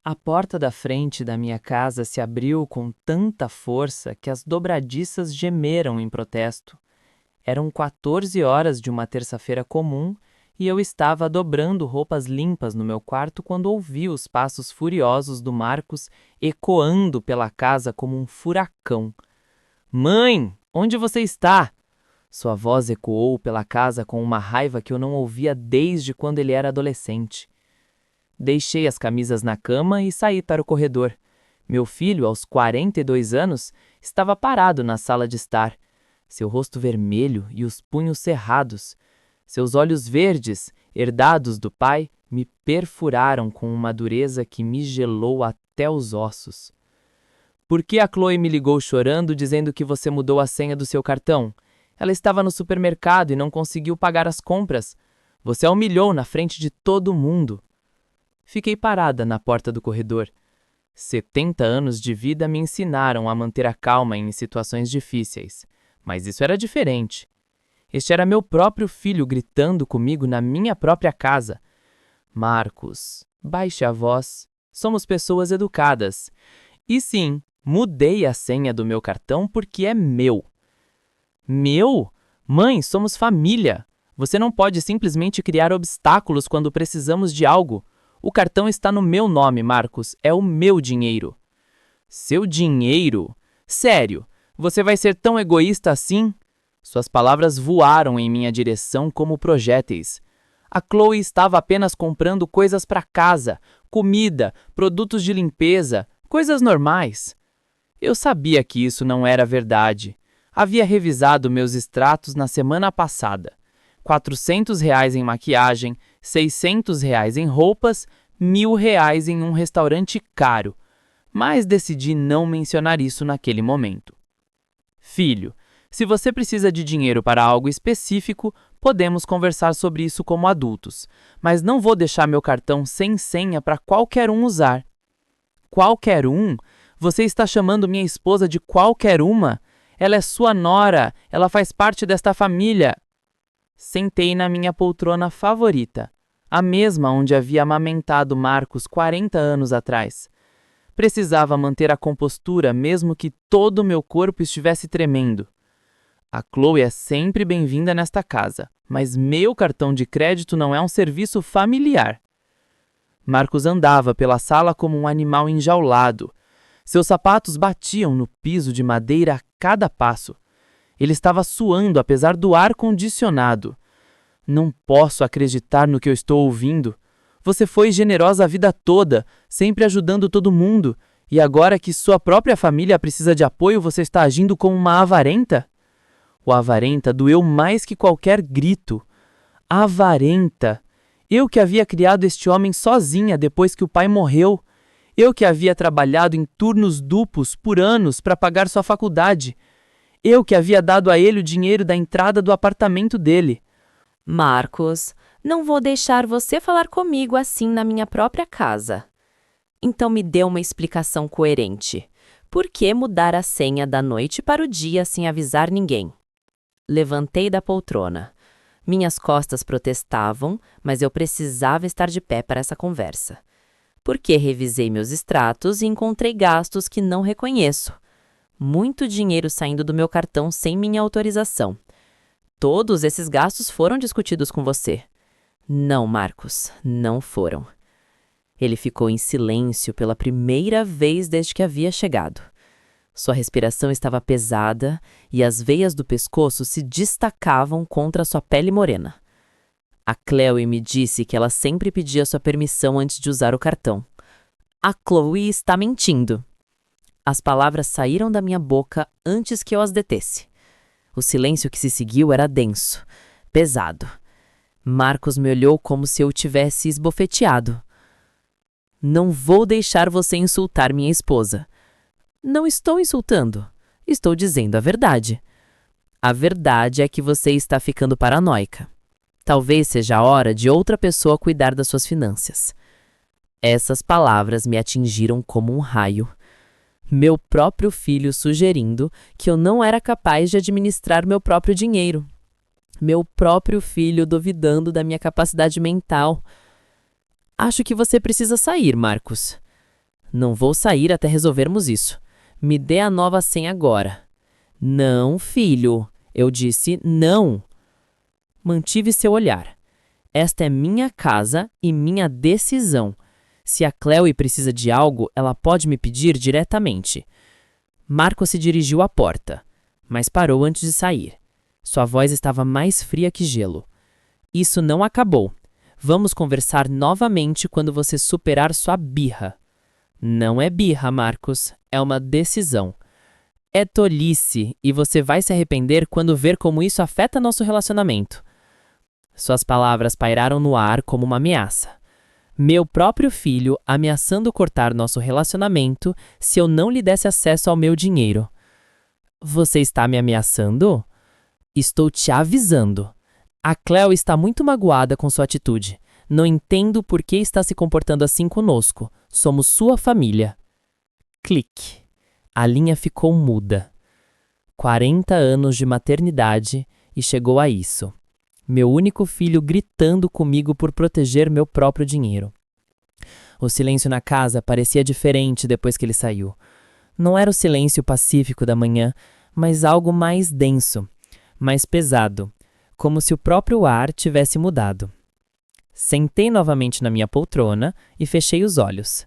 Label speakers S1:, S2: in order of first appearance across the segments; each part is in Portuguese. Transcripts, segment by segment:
S1: A porta da frente da minha casa se abriu com tanta força que as dobradiças gemeram em protesto. Eram 14 horas de uma terça-feira comum e eu estava dobrando roupas limpas no meu quarto quando ouvi os passos furiosos do Marcos ecoando pela casa como um furacão. Mãe, onde você está? Sua voz ecoou pela casa com uma raiva que eu não ouvia desde quando ele era adolescente. Deixei as camisas na cama e saí para o corredor. Meu filho, aos 42 anos, estava parado na sala de estar, seu rosto vermelho e os punhos cerrados. Seus olhos verdes, herdados do pai, me perfuraram com uma dureza que me gelou até os ossos. Por que a Chloe me ligou chorando dizendo que você mudou a senha do seu cartão? Ela estava no supermercado e não conseguiu pagar as compras. Você a humilhou na frente de todo mundo. Fiquei parada na porta do corredor. 70 anos de vida me ensinaram a manter a calma em situações difíceis. Mas isso era diferente. Este era meu próprio filho gritando comigo na minha própria casa. Marcos, baixe a voz. Somos pessoas educadas. E sim, mudei a senha do meu cartão porque é meu. Meu? Mãe, somos família. Você não pode simplesmente criar obstáculos quando precisamos de algo. O cartão está no meu nome, Marcos. É o meu dinheiro. Seu dinheiro? Sério, você vai ser tão egoísta assim? Suas palavras voaram em minha direção como projéteis. A Chloe estava apenas comprando coisas para casa, comida, produtos de limpeza, coisas normais. Eu sabia que isso não era verdade. Havia revisado meus extratos na semana passada. R$ 400 em maquiagem, R$ 600 em roupas, R$ 1.000 em um restaurante caro. Mas decidi não mencionar isso naquele momento. Filho, se você precisa de dinheiro para algo específico, podemos conversar sobre isso como adultos, mas não vou deixar meu cartão sem senha para qualquer um usar. Qualquer um? Você está chamando minha esposa de qualquer uma? Ela é sua nora, ela faz parte desta família. Sentei na minha poltrona favorita, a mesma onde havia amamentado Marcos 40 anos atrás. Precisava manter a compostura mesmo que todo o meu corpo estivesse tremendo. A Chloe é sempre bem-vinda nesta casa, mas meu cartão de crédito não é um serviço familiar. Marcos andava pela sala como um animal enjaulado. Seus sapatos batiam no piso de madeira a cada passo. Ele estava suando apesar do ar-condicionado. Não posso acreditar no que eu estou ouvindo. Você foi generosa a vida toda, sempre ajudando todo mundo, e agora que sua própria família precisa de apoio, você está agindo como uma avarenta? O avarenta doeu mais que qualquer grito. Avarenta! Eu que havia criado este homem sozinha depois que o pai morreu. Eu que havia trabalhado em turnos duplos por anos para pagar sua faculdade. Eu que havia dado a ele o dinheiro da entrada do apartamento dele.
S2: Marcos, não vou deixar você falar comigo assim na minha própria casa. Então me dê uma explicação coerente. Por que mudar a senha da noite para o dia sem avisar ninguém? Levantei da poltrona. Minhas costas protestavam, mas eu precisava estar de pé para essa conversa. Porque revisei meus extratos e encontrei gastos que não reconheço. Muito dinheiro saindo do meu cartão sem minha autorização. Todos esses gastos foram discutidos com você. Não, Marcos, não foram. Ele ficou em silêncio pela primeira vez desde que havia chegado. Sua respiração estava pesada e as veias do pescoço se destacavam contra sua pele morena. A Chloe me disse que ela sempre pedia sua permissão antes de usar o cartão. A Chloe está mentindo. As palavras saíram da minha boca antes que eu as detesse. O silêncio que se seguiu era denso, pesado. Marcos me olhou como se eu o tivesse esbofeteado. Não vou deixar você insultar minha esposa. Não estou insultando. Estou dizendo a verdade. A verdade é que você está ficando paranoica. Talvez seja a hora de outra pessoa cuidar das suas finanças. Essas palavras me atingiram como um raio. Meu próprio filho sugerindo que eu não era capaz de administrar meu próprio dinheiro. Meu próprio filho duvidando da minha capacidade mental. Acho que você precisa sair, Marcos. Não vou sair até resolvermos isso. Me dê a nova senha agora. Não, filho. Eu disse não. Mantive seu olhar. Esta é minha casa e minha decisão. Se a Chloe precisa de algo, ela pode me pedir diretamente. Marcos se dirigiu à porta, mas parou antes de sair. Sua voz estava mais fria que gelo. Isso não acabou. Vamos conversar novamente quando você superar sua birra. Não é birra, Marcos. É uma decisão. É tolice e você vai se arrepender quando ver como isso afeta nosso relacionamento. Suas palavras pairaram no ar como uma ameaça. Meu próprio filho ameaçando cortar nosso relacionamento se eu não lhe desse acesso ao meu dinheiro. Você está me ameaçando? Estou te avisando. A Chloe está muito magoada com sua atitude. Não entendo por que está se comportando assim conosco. Somos sua família. Clique. A linha ficou muda. 40 anos de maternidade e chegou a isso. Meu único filho gritando comigo por proteger meu próprio dinheiro. O silêncio na casa parecia diferente depois que ele saiu. Não era o silêncio pacífico da manhã, mas algo mais denso, mais pesado, como se o próprio ar tivesse mudado. Sentei novamente na minha poltrona e fechei os olhos.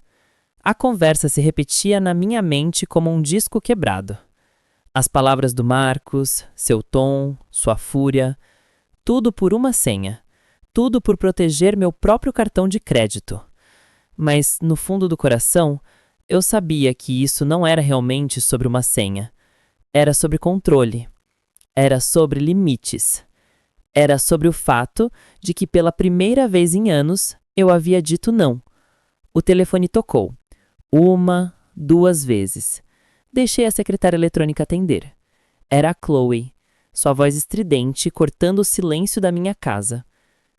S2: A conversa se repetia na minha mente como um disco quebrado. As palavras do Marcos, seu tom, sua fúria, tudo por uma senha, tudo por proteger meu próprio cartão de crédito. Mas, no fundo do coração, eu sabia que isso não era realmente sobre uma senha. Era sobre controle. Era sobre limites. Era sobre o fato de que pela primeira vez em anos eu havia dito não. O telefone tocou. 1, 2 vezes. Deixei a secretária eletrônica atender. Era a Chloe, sua voz estridente cortando o silêncio da minha casa.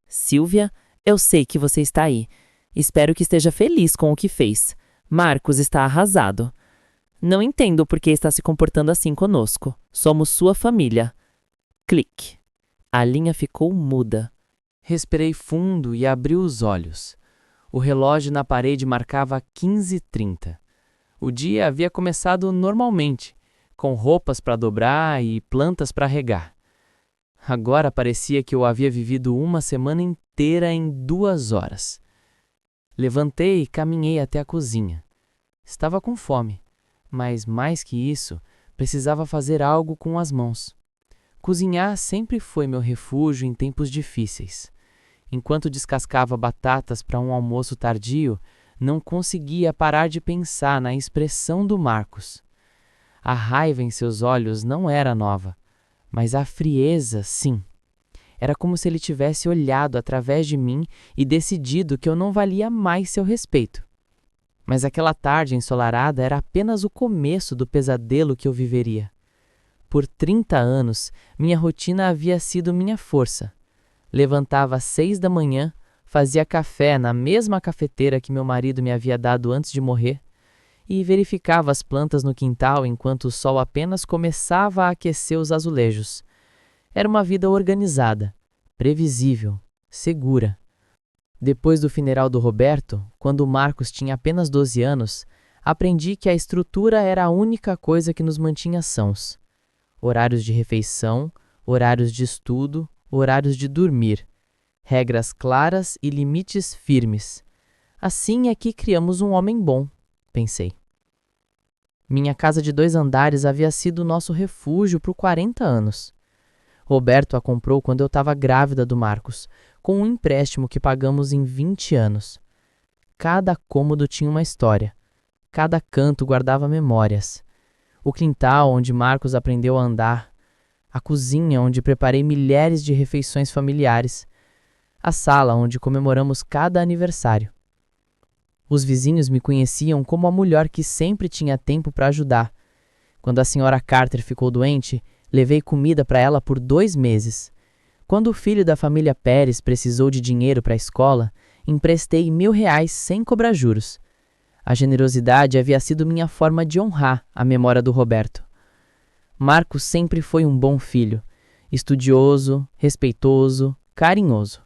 S2: Silvia, eu sei que você está aí. Espero que esteja feliz com o que fez. Marcos está arrasado. Não entendo por que está se comportando assim conosco. Somos sua família. Clique. A linha ficou muda.
S1: Respirei fundo e abri os olhos. O relógio na parede marcava 15h30. O dia havia começado normalmente, com roupas para dobrar e plantas para regar. Agora parecia que eu havia vivido uma semana inteira em 2 horas. Levantei e caminhei até a cozinha. Estava com fome, mas mais que isso, precisava fazer algo com as mãos. Cozinhar sempre foi meu refúgio em tempos difíceis. Enquanto descascava batatas para um almoço tardio, não conseguia parar de pensar na expressão do Marcos. A raiva em seus olhos não era nova, mas a frieza, sim. Era como se ele tivesse olhado através de mim e decidido que eu não valia mais seu respeito. Mas aquela tarde ensolarada era apenas o começo do pesadelo que eu viveria. Por 30 anos, minha rotina havia sido minha força. Levantava às 6 da manhã, fazia café na mesma cafeteira que meu marido me havia dado antes de morrer e verificava as plantas no quintal enquanto o sol apenas começava a aquecer os azulejos. Era uma vida organizada, previsível, segura. Depois do funeral do Roberto, quando o Marcos tinha apenas 12 anos, aprendi que a estrutura era a única coisa que nos mantinha sãos. Horários de refeição, horários de estudo, horários de dormir. Regras claras e limites firmes. Assim é que criamos um homem bom, pensei. Minha casa de 2 andares havia sido nosso refúgio por 40 anos. Roberto a comprou quando eu estava grávida do Marcos, com um empréstimo que pagamos em 20 anos. Cada cômodo tinha uma história. Cada canto guardava memórias. O quintal onde Marcos aprendeu a andar. A cozinha onde preparei milhares de refeições familiares. A sala onde comemoramos cada aniversário. Os vizinhos me conheciam como a mulher que sempre tinha tempo para ajudar. Quando a senhora Carter ficou doente, levei comida para ela por 2 meses. Quando o filho da família Pérez precisou de dinheiro para a escola, emprestei R$1.000 sem cobrar juros. A generosidade havia sido minha forma de honrar a memória do Roberto. Marcos sempre foi um bom filho, estudioso, respeitoso, carinhoso.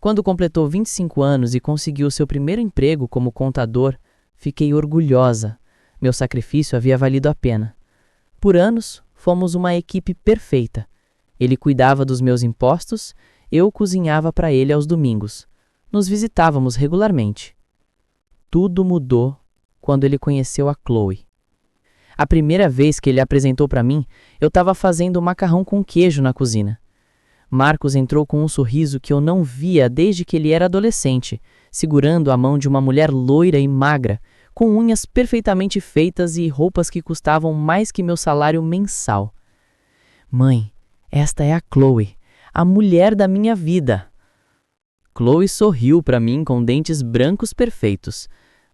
S1: Quando completou 25 anos e conseguiu seu primeiro emprego como contador, Fiquei orgulhosa. Meu sacrifício havia valido a pena. Por anos, fomos uma equipe perfeita. Ele cuidava dos meus impostos, eu cozinhava para ele aos domingos. Nos visitávamos regularmente. Tudo mudou quando ele conheceu a Chloe. A primeira vez que ele apresentou para mim, eu estava fazendo macarrão com queijo na cozinha. Marcos entrou com um sorriso que eu não via desde que ele era adolescente, segurando a mão de uma mulher loira e magra, com unhas perfeitamente feitas e roupas que custavam mais que meu salário mensal. Mãe, esta é a Chloe, a mulher da minha vida. Chloe sorriu para mim com dentes brancos perfeitos,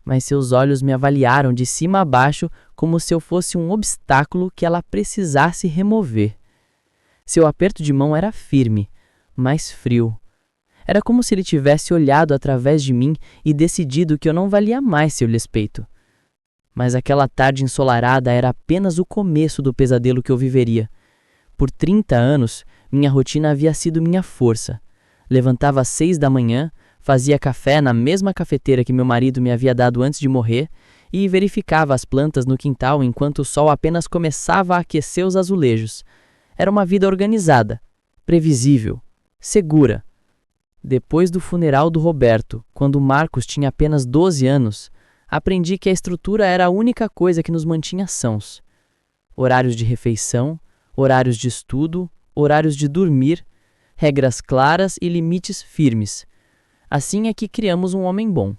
S1: mas seus olhos me avaliaram de cima a baixo como se eu fosse um obstáculo que ela precisasse remover. Seu aperto de mão era firme, mas frio. Era como se ele tivesse olhado através de mim e decidido que eu não valia mais seu respeito. Mas aquela tarde ensolarada era apenas o começo do pesadelo que eu viveria. Por 30 anos, minha rotina havia sido minha força. Levantava às 6 da manhã, fazia café na mesma cafeteira que meu marido me havia dado antes de morrer e verificava as plantas no quintal enquanto o sol apenas começava a aquecer os azulejos. Era uma vida organizada, previsível, segura. Depois do funeral do Roberto, quando Marcos tinha apenas 12 anos, aprendi que a estrutura era a única coisa que nos mantinha sãos. Horários de refeição, horários de estudo, horários de dormir, regras claras e limites firmes. Assim é que criamos um homem bom,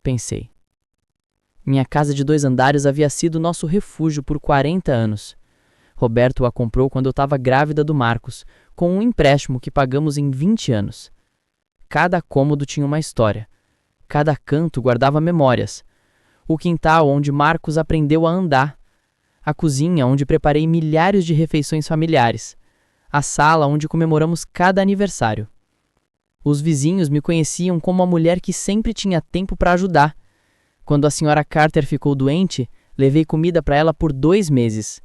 S1: pensei. Minha casa de 2 andares havia sido nosso refúgio por 40 anos. Roberto a comprou quando eu estava grávida do Marcos, com um empréstimo que pagamos em 20 anos. Cada cômodo tinha uma história. Cada canto guardava memórias. O quintal onde Marcos aprendeu a andar. A cozinha onde preparei milhares de refeições familiares. A sala onde comemoramos cada aniversário. Os vizinhos me conheciam como a mulher que sempre tinha tempo para ajudar. Quando a senhora Carter ficou doente, levei comida para ela por 2 meses.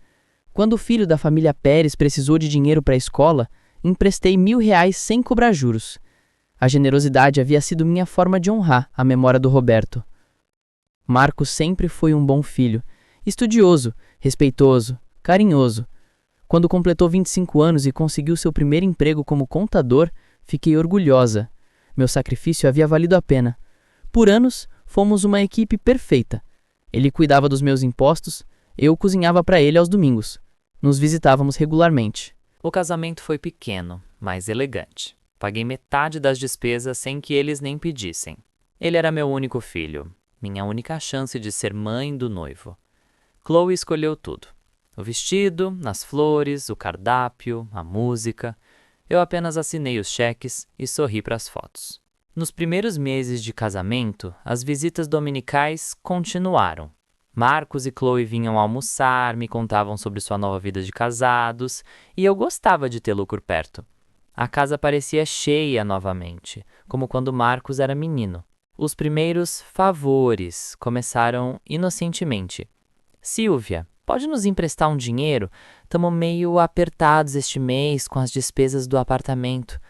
S1: Quando o filho da família Pérez precisou de dinheiro para a escola, emprestei R$1.000 sem cobrar juros. A generosidade havia sido minha forma de honrar a memória do Roberto. Marcos sempre foi um bom filho, estudioso, respeitoso, carinhoso. Quando completou 25 anos e conseguiu seu primeiro emprego como contador, fiquei orgulhosa. Meu sacrifício havia valido a pena. Por anos, fomos uma equipe perfeita. Ele cuidava dos meus impostos, eu cozinhava para ele aos domingos. Nos visitávamos regularmente.
S3: O casamento foi pequeno, mas elegante. Paguei metade das despesas sem que eles nem pedissem. Ele era meu único filho, minha única chance de ser mãe do noivo. Chloe escolheu tudo. O vestido, as flores, o cardápio, a música. Eu apenas assinei os cheques e sorri para as fotos. Nos primeiros meses de casamento, as visitas dominicais continuaram. Marcos e Chloe vinham almoçar, me contavam sobre sua nova vida de casados, e eu gostava de tê-lo por perto. A casa parecia cheia novamente, como quando Marcos era menino. Os primeiros favores começaram inocentemente. Silvia, pode nos emprestar um dinheiro? Tamo meio apertados este mês com as despesas do apartamento.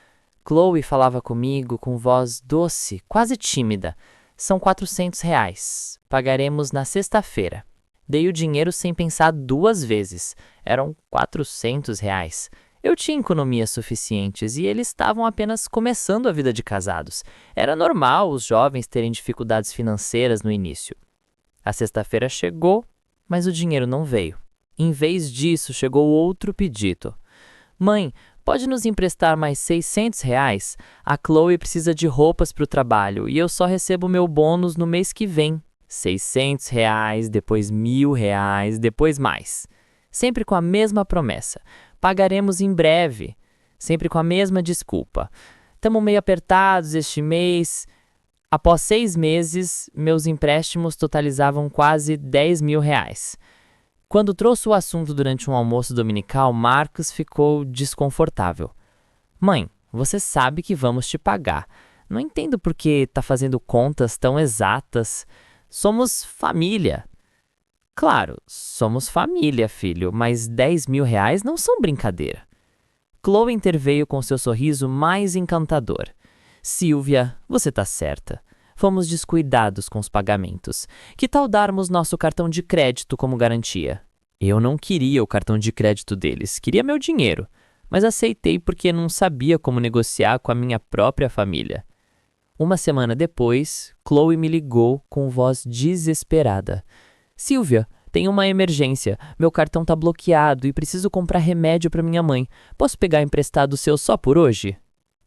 S3: Chloe falava comigo com voz doce, quase tímida. São R$400. Pagaremos na sexta-feira. Dei o dinheiro sem pensar 2 vezes. Eram R$400. Eu tinha economias suficientes e eles estavam apenas começando a vida de casados. Era normal os jovens terem dificuldades financeiras no início. A sexta-feira chegou, mas o dinheiro não veio. Em vez disso, chegou outro pedido. Mãe, pode nos emprestar mais R$600? A Chloe precisa de roupas para o trabalho e eu só recebo meu bônus no mês que vem. R$600, depois R$1.000, depois mais. Sempre com a mesma promessa. Pagaremos em breve. Sempre com a mesma desculpa. Estamos meio apertados este mês. Após 6 meses, meus empréstimos totalizavam quase R$10.000. Quando trouxe o assunto durante um almoço dominical, Marcos ficou desconfortável. Mãe, você sabe que vamos te pagar. Não entendo por que está fazendo contas tão exatas. Somos família. Claro, somos família, filho, mas R$10.000 não são brincadeira. Chloe interveio com seu sorriso mais encantador. Silvia, você está certa. Fomos descuidados com os pagamentos. Que tal darmos nosso cartão de crédito como garantia? Eu não queria o cartão de crédito deles, queria meu dinheiro, mas aceitei porque não sabia como negociar com a minha própria família. Uma semana depois, Chloe me ligou com voz desesperada. Silvia, tem uma emergência. Meu cartão tá bloqueado e preciso comprar remédio para minha mãe. Posso pegar emprestado o seu só por hoje?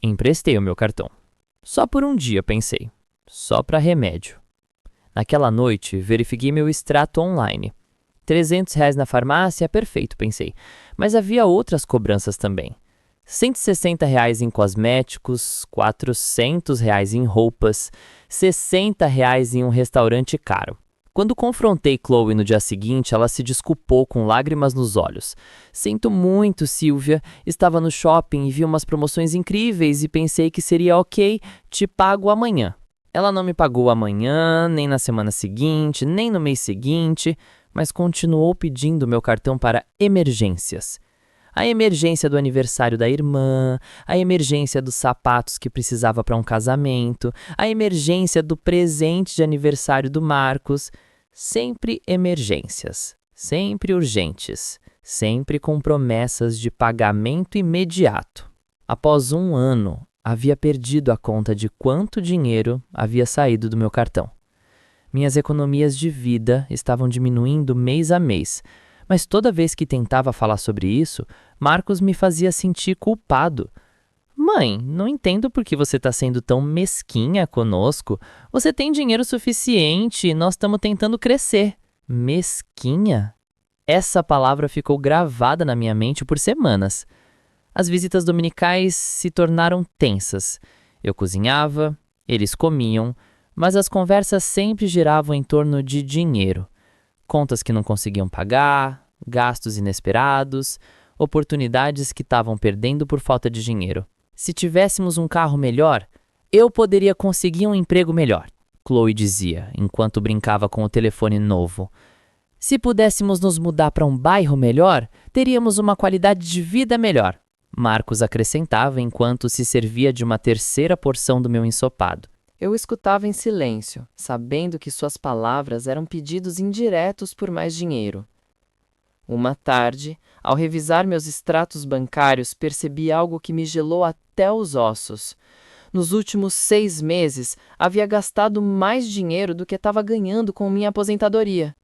S3: Emprestei o meu cartão. Só por um dia, pensei. Só para remédio. Naquela noite, verifiquei meu extrato online. R$ 300 na farmácia é perfeito, pensei. Mas havia outras cobranças também. R$ 160 em cosméticos, R$ 400 em roupas, R$ 60 em um restaurante caro. Quando confrontei Chloe no dia seguinte, ela se desculpou com lágrimas nos olhos. Sinto muito, Silvia. Estava no shopping e vi umas promoções incríveis e pensei que seria ok, te pago amanhã. Ela não me pagou amanhã, nem na semana seguinte, nem no mês seguinte, mas continuou pedindo meu cartão para emergências. A emergência do aniversário da irmã, a emergência dos sapatos que precisava para um casamento, a emergência do presente de aniversário do Marcos. Sempre emergências, sempre urgentes, sempre com promessas de pagamento imediato. Após um ano, havia perdido a conta de quanto dinheiro havia saído do meu cartão. Minhas economias de vida estavam diminuindo mês a mês, mas toda vez que tentava falar sobre isso, Marcos me fazia sentir culpado. Mãe, não entendo por que você está sendo tão mesquinha conosco. Você tem dinheiro suficiente e nós estamos tentando crescer. Mesquinha? Essa palavra ficou gravada na minha mente por semanas. As visitas dominicais se tornaram tensas. Eu cozinhava, eles comiam, mas as conversas sempre giravam em torno de dinheiro. Contas que não conseguiam pagar, gastos inesperados, oportunidades que estavam perdendo por falta de dinheiro. Se tivéssemos um carro melhor, eu poderia conseguir um emprego melhor, Chloe dizia, enquanto brincava com o telefone novo. Se pudéssemos nos mudar para um bairro melhor, teríamos uma qualidade de vida melhor, Marcos acrescentava enquanto se servia de uma terceira porção do meu ensopado.
S1: Eu escutava em silêncio, sabendo que suas palavras eram pedidos indiretos por mais dinheiro. Uma tarde, ao revisar meus extratos bancários, percebi algo que me gelou até os ossos. Nos últimos 6 meses, havia gastado mais dinheiro do que estava ganhando com minha aposentadoria.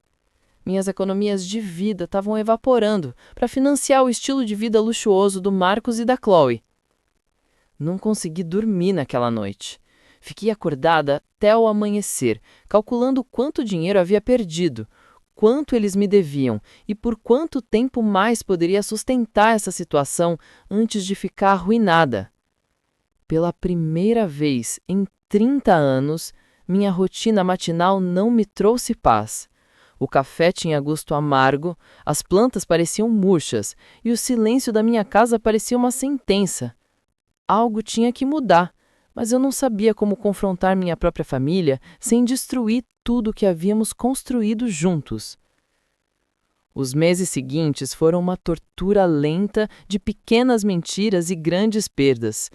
S1: Minhas economias de vida estavam evaporando para financiar o estilo de vida luxuoso do Marcos e da Chloe. Não consegui dormir naquela noite. Fiquei acordada até o amanhecer, calculando quanto dinheiro havia perdido, quanto eles me deviam e por quanto tempo mais poderia sustentar essa situação antes de ficar arruinada. Pela primeira vez em 30 anos, minha rotina matinal não me trouxe paz. O café tinha gosto amargo, as plantas pareciam murchas e o silêncio da minha casa parecia uma sentença. Algo tinha que mudar, mas eu não sabia como confrontar minha própria família sem destruir tudo o que havíamos construído juntos. Os meses seguintes foram uma tortura lenta de pequenas mentiras e grandes perdas.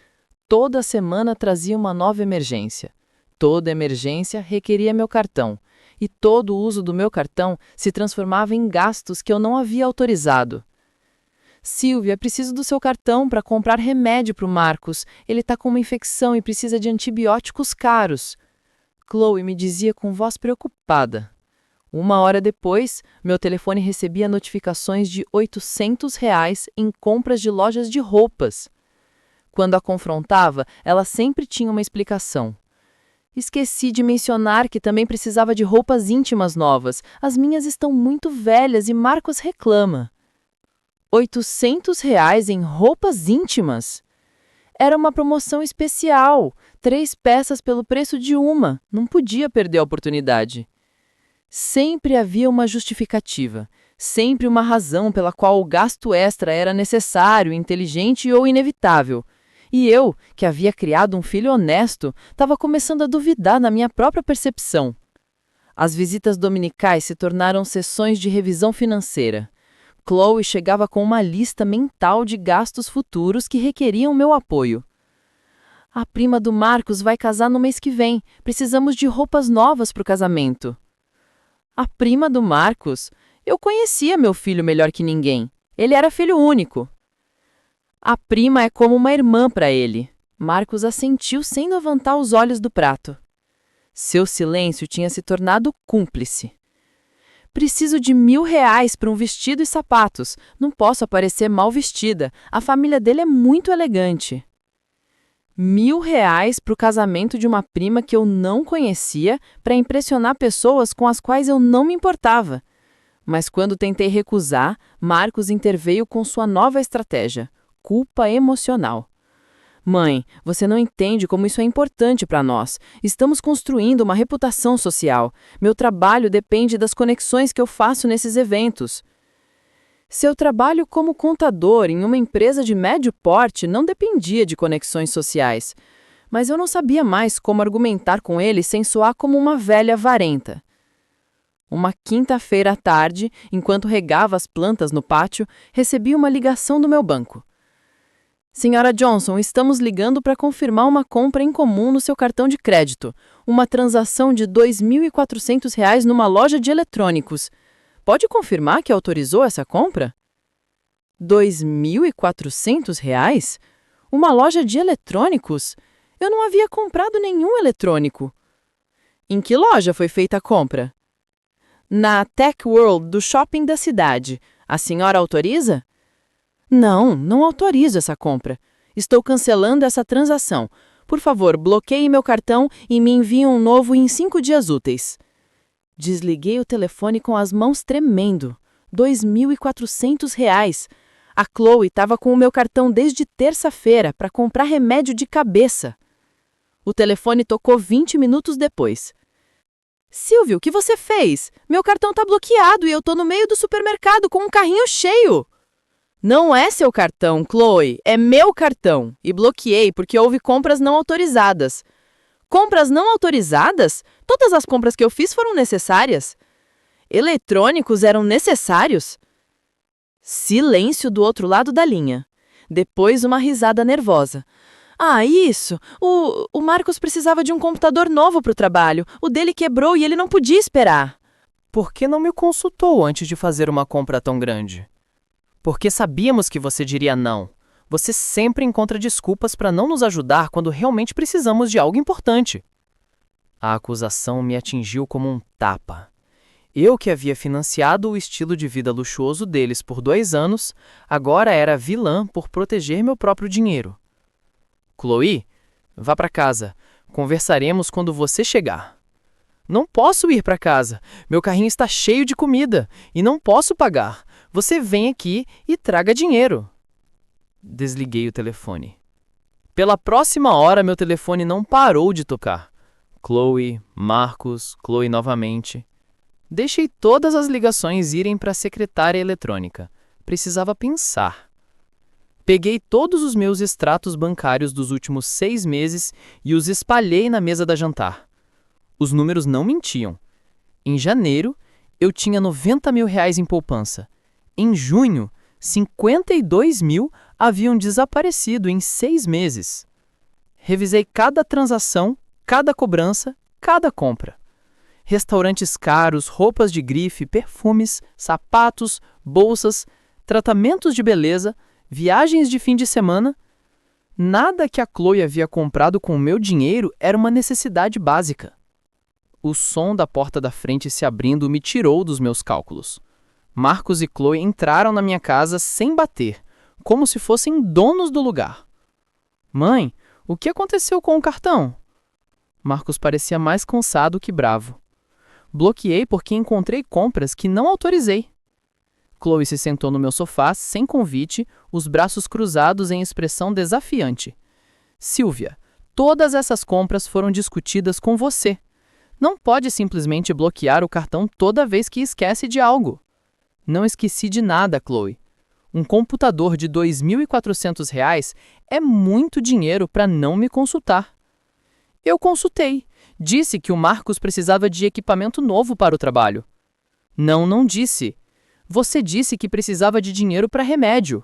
S1: Toda semana trazia uma nova emergência. Toda emergência requeria meu cartão, e todo o uso do meu cartão se transformava em gastos que eu não havia autorizado. Silvia, preciso do seu cartão para comprar remédio para o Marcos. Ele está com uma infecção e precisa de antibióticos caros. Chloe me dizia com voz preocupada. 1 hora depois, meu telefone recebia notificações de R$ 800 em compras de lojas de roupas. Quando a confrontava, ela sempre tinha uma explicação. Esqueci de mencionar que também precisava de roupas íntimas novas. As minhas estão muito velhas e Marcos reclama. R$ 800 em roupas íntimas? Era uma promoção especial. 3 peças pelo preço de uma. Não podia perder a oportunidade. Sempre havia uma justificativa. Sempre uma razão pela qual o gasto extra era necessário, inteligente ou inevitável. E eu, que havia criado um filho honesto, estava começando a duvidar da minha própria percepção. As visitas dominicais se tornaram sessões de revisão financeira. Chloe chegava com uma lista mental de gastos futuros que requeriam meu apoio.
S2: A prima do Marcos vai casar no mês que vem. Precisamos de roupas novas para o casamento. A prima do Marcos? Eu conhecia meu filho melhor que ninguém. Ele era filho único. A prima é como uma irmã para ele. Marcos assentiu sem levantar os olhos do prato. Seu silêncio tinha se tornado cúmplice. Preciso de R$ 1.000 para um vestido e sapatos. Não posso aparecer mal vestida. A família dele é muito elegante. R$ 1.000 para o casamento de uma prima que eu não conhecia para impressionar pessoas com as quais eu não me importava. Mas quando tentei recusar, Marcos interveio com sua nova estratégia: culpa emocional. Mãe, você não entende como isso é importante para nós. Estamos construindo uma reputação social. Meu trabalho depende das conexões que eu faço nesses eventos. Seu trabalho como contador em uma empresa de médio porte não dependia de conexões sociais. Mas eu não sabia mais como argumentar com ele sem soar como uma velha avarenta. Uma quinta-feira à tarde, enquanto regava as plantas no pátio, recebi uma ligação do meu banco. Senhora Johnson, estamos ligando para confirmar uma compra em comum no seu cartão de crédito. Uma transação de R$ 2.400 numa loja de eletrônicos. Pode confirmar que autorizou essa compra? R$ 2.400? Uma loja de eletrônicos? Eu não havia comprado nenhum eletrônico. Em que loja foi feita a compra? Na Tech World do shopping da cidade. A senhora autoriza? Não autorizo essa compra. Estou cancelando essa transação. Por favor, bloqueie meu cartão e me envie um novo em 5 dias úteis. Desliguei o telefone com as mãos tremendo. R$ 2.400. A Chloe estava com o meu cartão desde terça-feira para comprar remédio de cabeça. O telefone tocou 20 minutos depois. Silvio, o que você fez? Meu cartão está bloqueado e eu estou no meio do supermercado com um carrinho cheio. Não é seu cartão, Chloe, é meu cartão. E bloqueei porque houve compras não autorizadas. Compras não autorizadas? Todas as compras que eu fiz foram necessárias. Eletrônicos eram necessários? Silêncio do outro lado da linha. Depois uma risada nervosa. Ah, isso! O Marcos precisava de um computador novo para o trabalho. O dele quebrou e ele não podia esperar.
S1: Por que não me consultou antes de fazer uma compra tão grande? Porque sabíamos que você diria não. Você sempre encontra desculpas para não nos ajudar quando realmente precisamos de algo importante. A acusação me atingiu como um tapa. Eu que havia financiado o estilo de vida luxuoso deles por 2 anos, agora era vilã por proteger meu próprio dinheiro. Chloe, vá para casa. Conversaremos quando você chegar. Não posso ir para casa. Meu carrinho está cheio de comida e não posso pagar. Você vem aqui e traga dinheiro. Desliguei o telefone. Pela próxima hora, meu telefone não parou de tocar. Chloe, Marcos, Chloe novamente. Deixei todas as ligações irem para a secretária eletrônica. Precisava pensar. Peguei todos os meus extratos bancários dos últimos 6 meses e os espalhei na mesa da jantar. Os números não mentiam. Em janeiro, eu tinha R$ 90.000 em poupança. Em junho, 52 mil haviam desaparecido em 6 meses. Revisei cada transação, cada cobrança, cada compra. Restaurantes caros, roupas de grife, perfumes, sapatos, bolsas, tratamentos de beleza, viagens de fim de semana. Nada que a Chloe havia comprado com o meu dinheiro era uma necessidade básica. O som da porta da frente se abrindo me tirou dos meus cálculos. Marcos e Chloe entraram na minha casa sem bater, como se fossem donos do lugar. Mãe, o que aconteceu com o cartão? Marcos parecia mais cansado que bravo. Bloqueei porque encontrei compras que não autorizei. Chloe se sentou no meu sofá, sem convite, os braços cruzados em expressão desafiante. Silvia, todas essas compras foram discutidas com você. Não pode simplesmente bloquear o cartão toda vez que esquece de algo. Não esqueci de nada, Chloe. Um computador de R$ 2.400 é muito dinheiro para não me consultar. Eu consultei. Disse que o Marcos precisava de equipamento novo para o trabalho. Não disse. Você disse que precisava de dinheiro para remédio.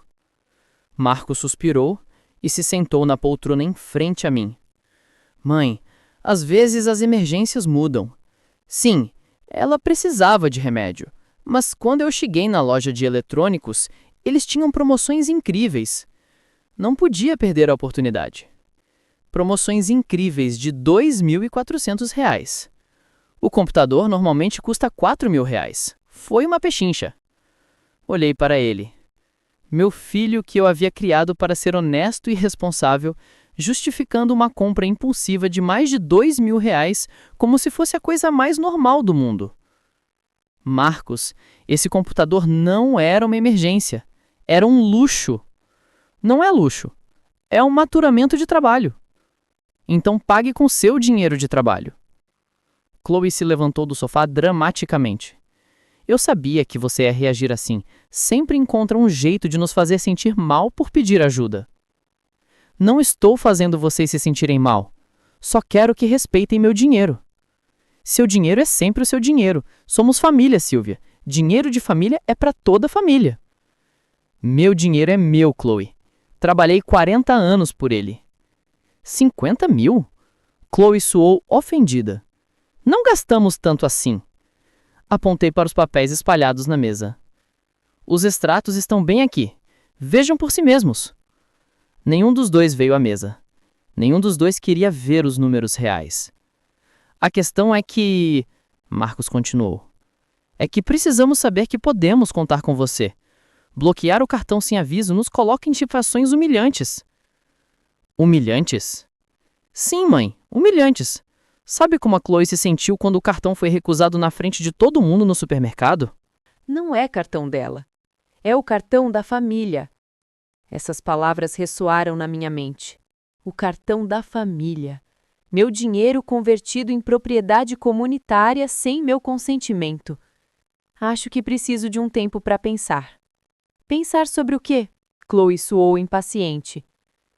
S1: Marcos suspirou e se sentou na poltrona em frente a mim,
S4: Mãe, às vezes as emergências mudam. Sim, ela precisava de remédio, mas quando eu cheguei na loja de eletrônicos, eles tinham promoções incríveis. Não podia perder a oportunidade. Promoções incríveis de R$ 2.400. O computador normalmente custa R$ 4.000. Foi uma pechincha. Olhei para ele. Meu filho que eu havia criado para ser honesto e responsável, justificando uma compra impulsiva de mais de R$ 2.000 como se fosse a coisa mais normal do mundo. Marcos, esse computador não era uma emergência. Era um luxo. Não é luxo. É um maturamento de trabalho. Então pague com seu dinheiro de trabalho. Chloe se levantou do sofá dramaticamente. Eu sabia que você ia reagir assim. Sempre encontra um jeito de nos fazer sentir mal por pedir ajuda. Não estou fazendo vocês se sentirem mal. Só quero que respeitem meu dinheiro. Seu dinheiro é sempre o seu dinheiro. Somos família, Silvia. Dinheiro de família é para toda a família. Meu dinheiro é meu, Chloe. Trabalhei 40 anos por ele. 50 mil? Chloe soou ofendida. Não gastamos tanto assim. Apontei para os papéis espalhados na mesa. Os extratos estão bem aqui. Vejam por si mesmos. Nenhum dos dois veio à mesa. Nenhum dos dois queria ver os números reais. A questão é que... Marcos continuou. É que precisamos saber que podemos contar com você. Bloquear o cartão sem aviso nos coloca em situações humilhantes. Humilhantes? Sim, mãe, humilhantes. Sabe como a Chloe se sentiu quando o cartão foi recusado na frente de todo mundo no supermercado?
S2: Não é cartão dela. É o cartão da família. Essas palavras ressoaram na minha mente. O cartão da família. Meu dinheiro convertido em propriedade comunitária sem meu consentimento. Acho que preciso de um tempo para pensar. Pensar sobre o quê? Chloe soou impaciente.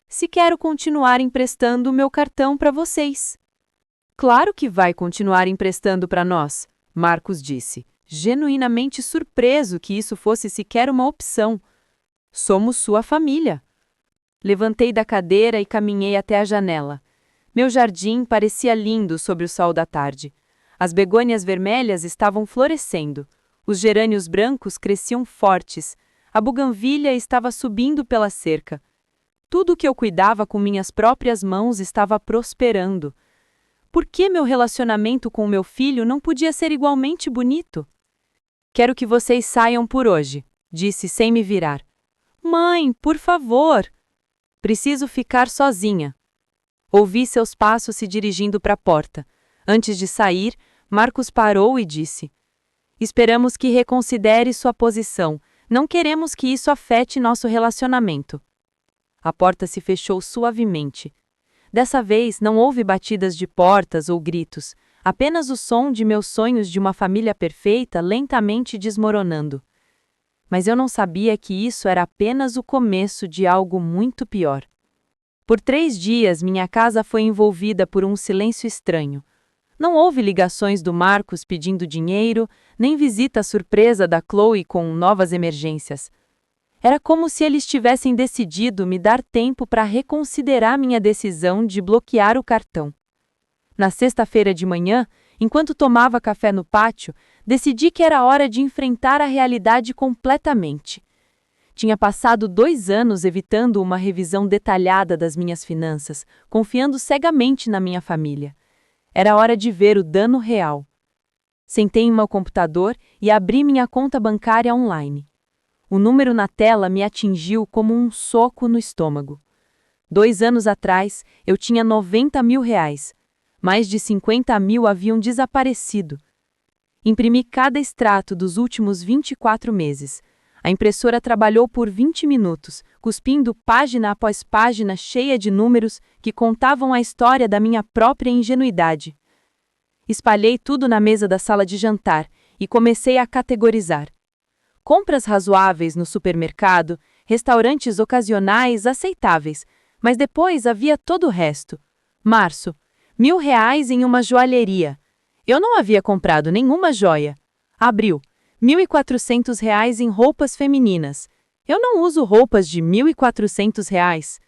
S2: Se quero continuar emprestando o meu cartão para vocês. Claro que vai continuar emprestando para nós, Marcos disse, genuinamente surpreso que isso fosse sequer uma opção. Somos sua família. Levantei da cadeira e caminhei até a janela. Meu jardim parecia lindo sob o sol da tarde. As begônias vermelhas estavam florescendo. Os gerânios brancos cresciam fortes. A buganvília estava subindo pela cerca. Tudo o que eu cuidava com minhas próprias mãos estava prosperando. Por que meu relacionamento com meu filho não podia ser igualmente bonito? Quero que vocês saiam por hoje, disse sem me virar. Mãe, por favor. Preciso ficar sozinha. Ouvi seus passos se dirigindo para a porta. Antes de sair, Marcos parou e disse: Esperamos que reconsidere sua posição. Não queremos que isso afete nosso relacionamento. A porta se fechou suavemente. Dessa vez não houve batidas de portas ou gritos, apenas o som de meus sonhos de uma família perfeita lentamente desmoronando. Mas eu não sabia que isso era apenas o começo de algo muito pior. Por 3 dias minha casa foi envolvida por um silêncio estranho. Não houve ligações do Marcos pedindo dinheiro, nem visita surpresa da Chloe com novas emergências. Era como se eles tivessem decidido me dar tempo para reconsiderar minha decisão de bloquear o cartão. Na sexta-feira de manhã, enquanto tomava café no pátio, decidi que era hora de enfrentar a realidade completamente. Tinha passado 2 anos evitando uma revisão detalhada das minhas finanças, confiando cegamente na minha família. Era hora de ver o dano real. Sentei em meu computador e abri minha conta bancária online. O número na tela me atingiu como um soco no estômago. 2 anos atrás, eu tinha R$ 90 mil. Mais de 50 mil haviam desaparecido. Imprimi cada extrato dos últimos 24 meses. A impressora trabalhou por 20 minutos, cuspindo página após página cheia de números que contavam a história da minha própria ingenuidade. Espalhei tudo na mesa da sala de jantar e comecei a categorizar. Compras razoáveis no supermercado, restaurantes ocasionais aceitáveis, mas depois havia todo o resto. Março, R$ 1.000 em uma joalheria. Eu não havia comprado nenhuma joia. Abril, R$ 1.400 em roupas femininas. Eu não uso roupas de R$ 1.400.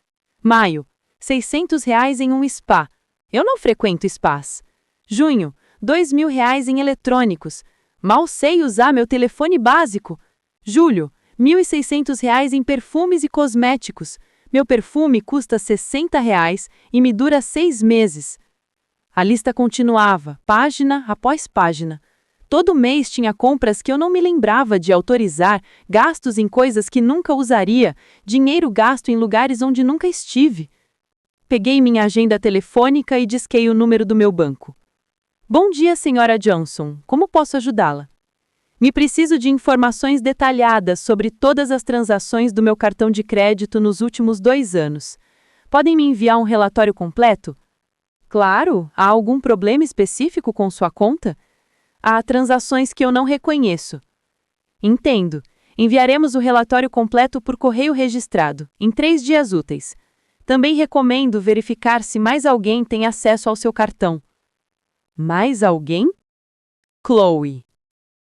S2: Maio, R$ 600 em um spa.
S5: Eu não frequento spas. Junho, R$ 2.000 em eletrônicos. Mal sei usar meu telefone básico. Julho, R$ 1.600 em perfumes e cosméticos. Meu perfume custa R$ 60 e me dura 6 meses. A lista continuava, página após página. Todo mês tinha compras que eu não me lembrava de autorizar, gastos em coisas que nunca usaria, dinheiro gasto em lugares onde nunca estive. Peguei minha agenda telefônica e disquei o número do meu banco. Bom dia, senhora Johnson. Como posso ajudá-la? Me preciso de informações detalhadas sobre todas as transações do meu cartão de crédito nos últimos 2 anos. Podem me enviar um relatório completo? Claro. Há algum problema específico com sua conta? Há transações que eu não reconheço. Entendo. Enviaremos o relatório completo por correio registrado, em 3 dias úteis. Também recomendo verificar se mais alguém tem acesso ao seu cartão. Mais alguém? Chloe.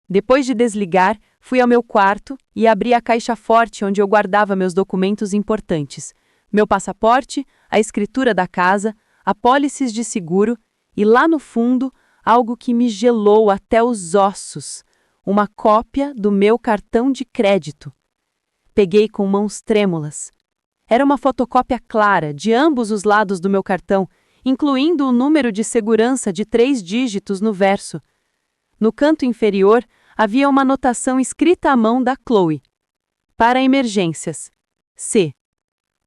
S5: Depois de desligar, fui ao meu quarto e abri a caixa forte onde eu guardava meus documentos importantes. Meu passaporte, a escritura da casa, apólices de seguro e, lá no fundo, algo que me gelou até os ossos, uma cópia do meu cartão de crédito. Peguei com mãos trêmulas. Era uma fotocópia clara de ambos os lados do meu cartão, incluindo o número de segurança de 3 dígitos no verso. No canto inferior, havia uma anotação escrita à mão da Chloe. Para emergências. C.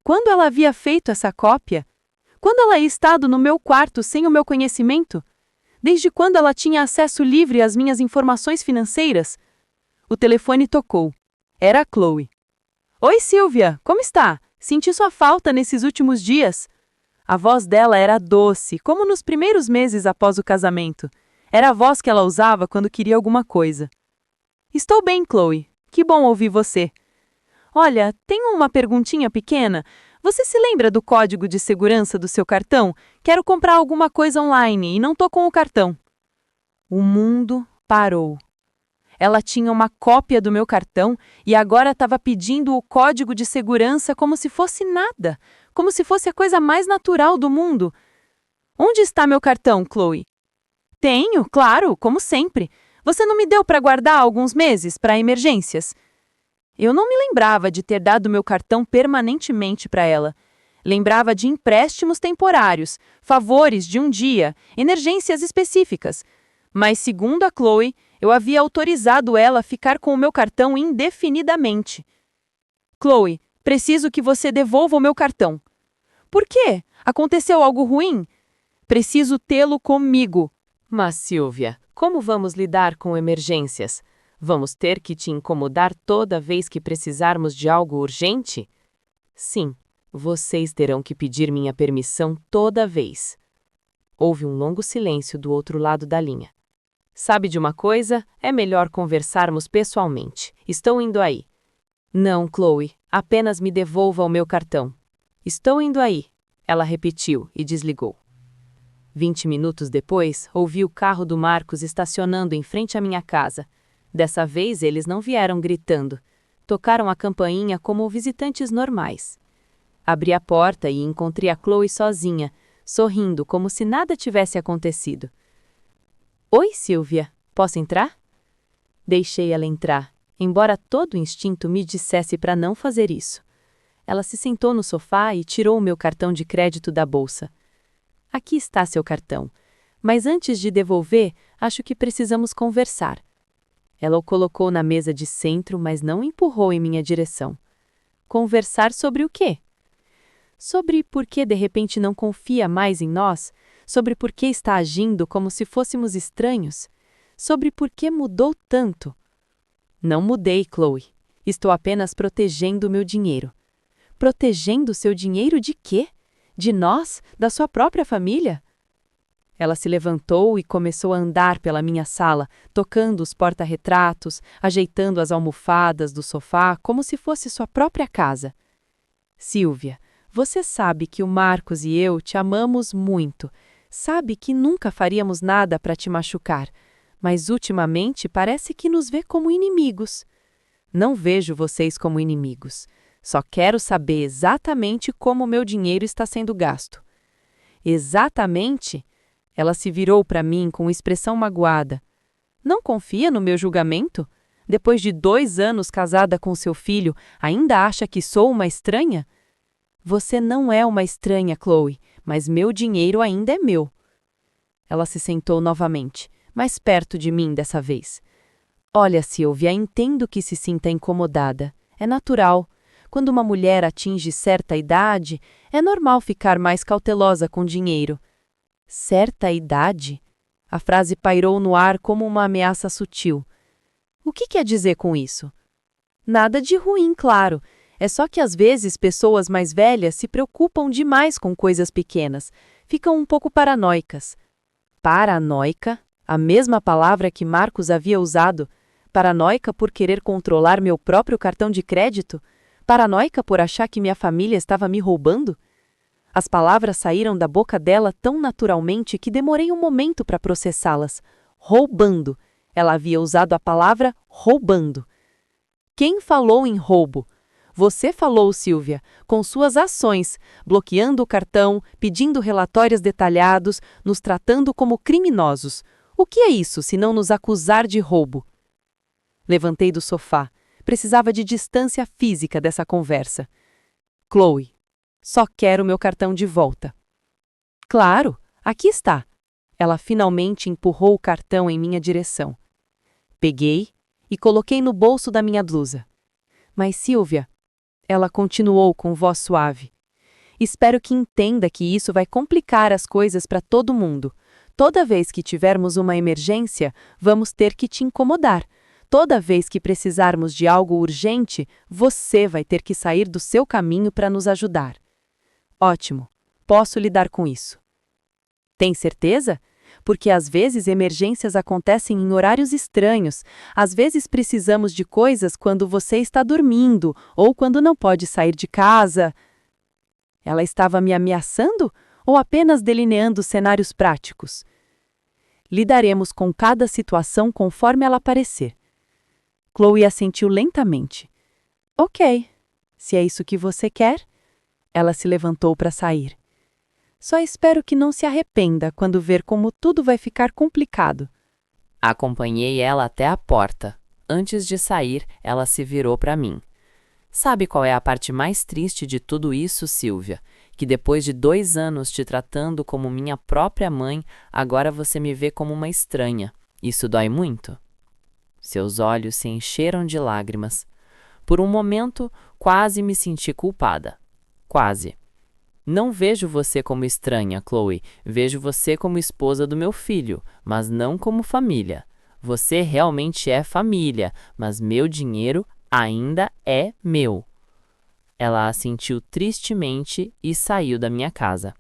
S5: Quando ela havia feito essa cópia? Quando ela ia estado no meu quarto sem o meu conhecimento? Desde quando ela tinha acesso livre às minhas informações financeiras? O telefone tocou. Era a Chloe. Oi, Silvia, como está? Senti sua falta nesses últimos dias. A voz dela era doce, como nos primeiros meses após o casamento. Era a voz que ela usava quando queria alguma coisa. Estou bem, Chloe. Que bom ouvir você. Olha, tenho uma perguntinha pequena. Você se lembra do código de segurança do seu cartão? Quero comprar alguma coisa online e não tô com o cartão. O mundo parou. Ela tinha uma cópia do meu cartão e agora estava pedindo o código de segurança como se fosse nada, como se fosse a coisa mais natural do mundo. Onde está meu cartão, Chloe? Tenho, claro, como sempre. Você não me deu para guardar alguns meses para emergências? Eu não me lembrava de ter dado meu cartão permanentemente para ela. Lembrava de empréstimos temporários, favores de um dia, emergências específicas. Mas, segundo a Chloe, eu havia autorizado ela a ficar com o meu cartão indefinidamente. Chloe, preciso que você devolva o meu cartão. Por quê? Aconteceu algo ruim? Preciso tê-lo comigo.
S2: Mas, Silvia, como vamos lidar com emergências? Vamos ter que te incomodar toda vez que precisarmos de algo urgente? Sim, vocês terão que pedir minha permissão toda vez. Houve um longo silêncio do outro lado da linha. Sabe de uma coisa? É melhor conversarmos pessoalmente. Estou indo aí. Não, Chloe, apenas me devolva o meu cartão. Estou indo aí, ela repetiu e desligou. 20 minutos depois, ouvi o carro do Marcos estacionando em frente à minha casa. Dessa vez, eles não vieram gritando. Tocaram a campainha como visitantes normais. Abri a porta e encontrei a Chloe sozinha, sorrindo como se nada tivesse acontecido. Oi, Silvia. Posso entrar? Deixei ela entrar, embora todo instinto me dissesse para não fazer isso. Ela se sentou no sofá e tirou o meu cartão de crédito da bolsa. Aqui está seu cartão, mas antes de devolver, acho que precisamos conversar. Ela o colocou na mesa de centro, mas não empurrou em minha direção. Conversar sobre o quê? Sobre por que de repente não confia mais em nós, sobre por que está agindo como se fôssemos estranhos, sobre por que mudou tanto. Não mudei, Chloe. Estou apenas protegendo o meu dinheiro. Protegendo seu dinheiro de quê? De nós? Da sua própria família? Ela se levantou e começou a andar pela minha sala, tocando os porta-retratos, ajeitando as almofadas do sofá como se fosse sua própria casa. Silvia, você sabe que o Marcos e eu te amamos muito. Sabe que nunca faríamos nada para te machucar, mas ultimamente parece que nos vê como inimigos. Não vejo vocês como inimigos. Só quero saber exatamente como o meu dinheiro está sendo gasto.
S5: Exatamente. Ela se virou para mim com expressão magoada. Não confia no meu julgamento? Depois de 2 anos casada com seu filho, ainda acha que sou uma estranha? Você não é uma estranha, Chloe, mas meu dinheiro ainda é meu. Ela se sentou novamente, mais perto de mim dessa vez. Olha, Sylvia, entendo que se sinta incomodada. É natural. Quando uma mulher atinge certa idade, é normal ficar mais cautelosa com dinheiro. Certa idade? A frase pairou no ar como uma ameaça sutil. O que quer dizer com isso? Nada de ruim, claro. É só que às vezes pessoas mais velhas se preocupam demais com coisas pequenas, ficam um pouco paranoicas. Paranoica? A mesma palavra que Marcos havia usado. Paranoica por querer controlar meu próprio cartão de crédito? Paranoica por achar que minha família estava me roubando? As palavras saíram da boca dela tão naturalmente que demorei um momento para processá-las. Roubando. Ela havia usado a palavra roubando. Quem falou em roubo? Você falou, Sylvia, com suas ações, bloqueando o cartão, pedindo relatórios detalhados, nos tratando como criminosos. O que é isso, se não nos acusar de roubo? Levantei do sofá. Precisava de distância física dessa conversa. Chloe, só quero meu cartão de volta. Claro, aqui está. Ela finalmente empurrou o cartão em minha direção. Peguei e coloquei no bolso da minha blusa. Mas, Sylvia, ela continuou com voz suave. Espero que entenda que isso vai complicar as coisas para todo mundo. Toda vez que tivermos uma emergência, vamos ter que te incomodar. Toda vez que precisarmos de algo urgente, você vai ter que sair do seu caminho para nos ajudar. Ótimo, posso lidar com isso. Tem certeza? Porque às vezes emergências acontecem em horários estranhos. Às vezes precisamos de coisas quando você está dormindo ou quando não pode sair de casa. Ela estava me ameaçando ou apenas delineando cenários práticos? Lidaremos com cada situação conforme ela aparecer. Chloe assentiu lentamente. Ok, se é isso que você quer. Ela se levantou para sair. Só espero que não se arrependa quando ver como tudo vai ficar complicado.
S3: Acompanhei ela até a porta. Antes de sair, ela se virou para mim. Sabe qual é a parte mais triste de tudo isso, Sylvia? Que depois de 2 anos te tratando como minha própria mãe, agora você me vê como uma estranha. Isso dói muito? Seus olhos se encheram de lágrimas. Por um momento, quase me senti culpada. Quase. Não vejo você como estranha, Chloe. Vejo você como esposa do meu filho, mas não como família. Você realmente é família, mas meu dinheiro ainda é meu. Ela assentiu tristemente e saiu da minha casa.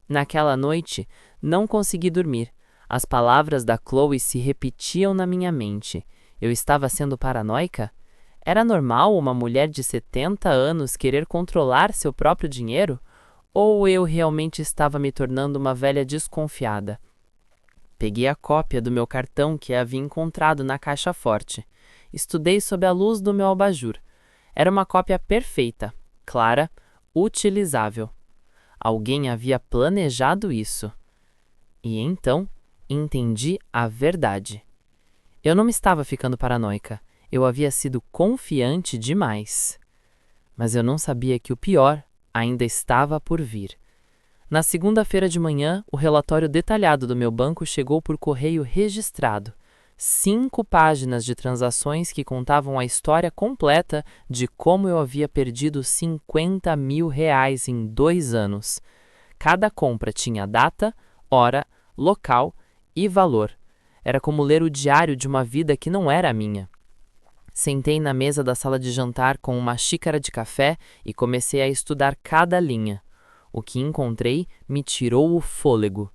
S3: Naquela noite, não consegui dormir. As palavras da Chloe se repetiam na minha mente. Eu estava sendo paranoica? Era normal uma mulher de 70 anos querer controlar seu próprio dinheiro? Ou eu realmente estava me tornando uma velha desconfiada? Peguei a cópia do meu cartão que havia encontrado na caixa forte. Estudei sob a luz do meu abajur. Era uma cópia perfeita, clara, utilizável. Alguém havia planejado isso. E então entendi a verdade. Eu não me estava ficando paranoica. Eu havia sido confiante demais. Mas eu não sabia que o pior ainda estava por vir. Na segunda-feira de manhã, o relatório detalhado do meu banco chegou por correio registrado. 5 páginas de transações que contavam a história completa de como eu havia perdido R$50 mil em 2 anos. Cada compra tinha data, hora, local e valor. Era como ler o diário de uma vida que não era a minha. Sentei na mesa da sala de jantar com uma xícara de café e comecei a estudar cada linha. O que encontrei me tirou o fôlego.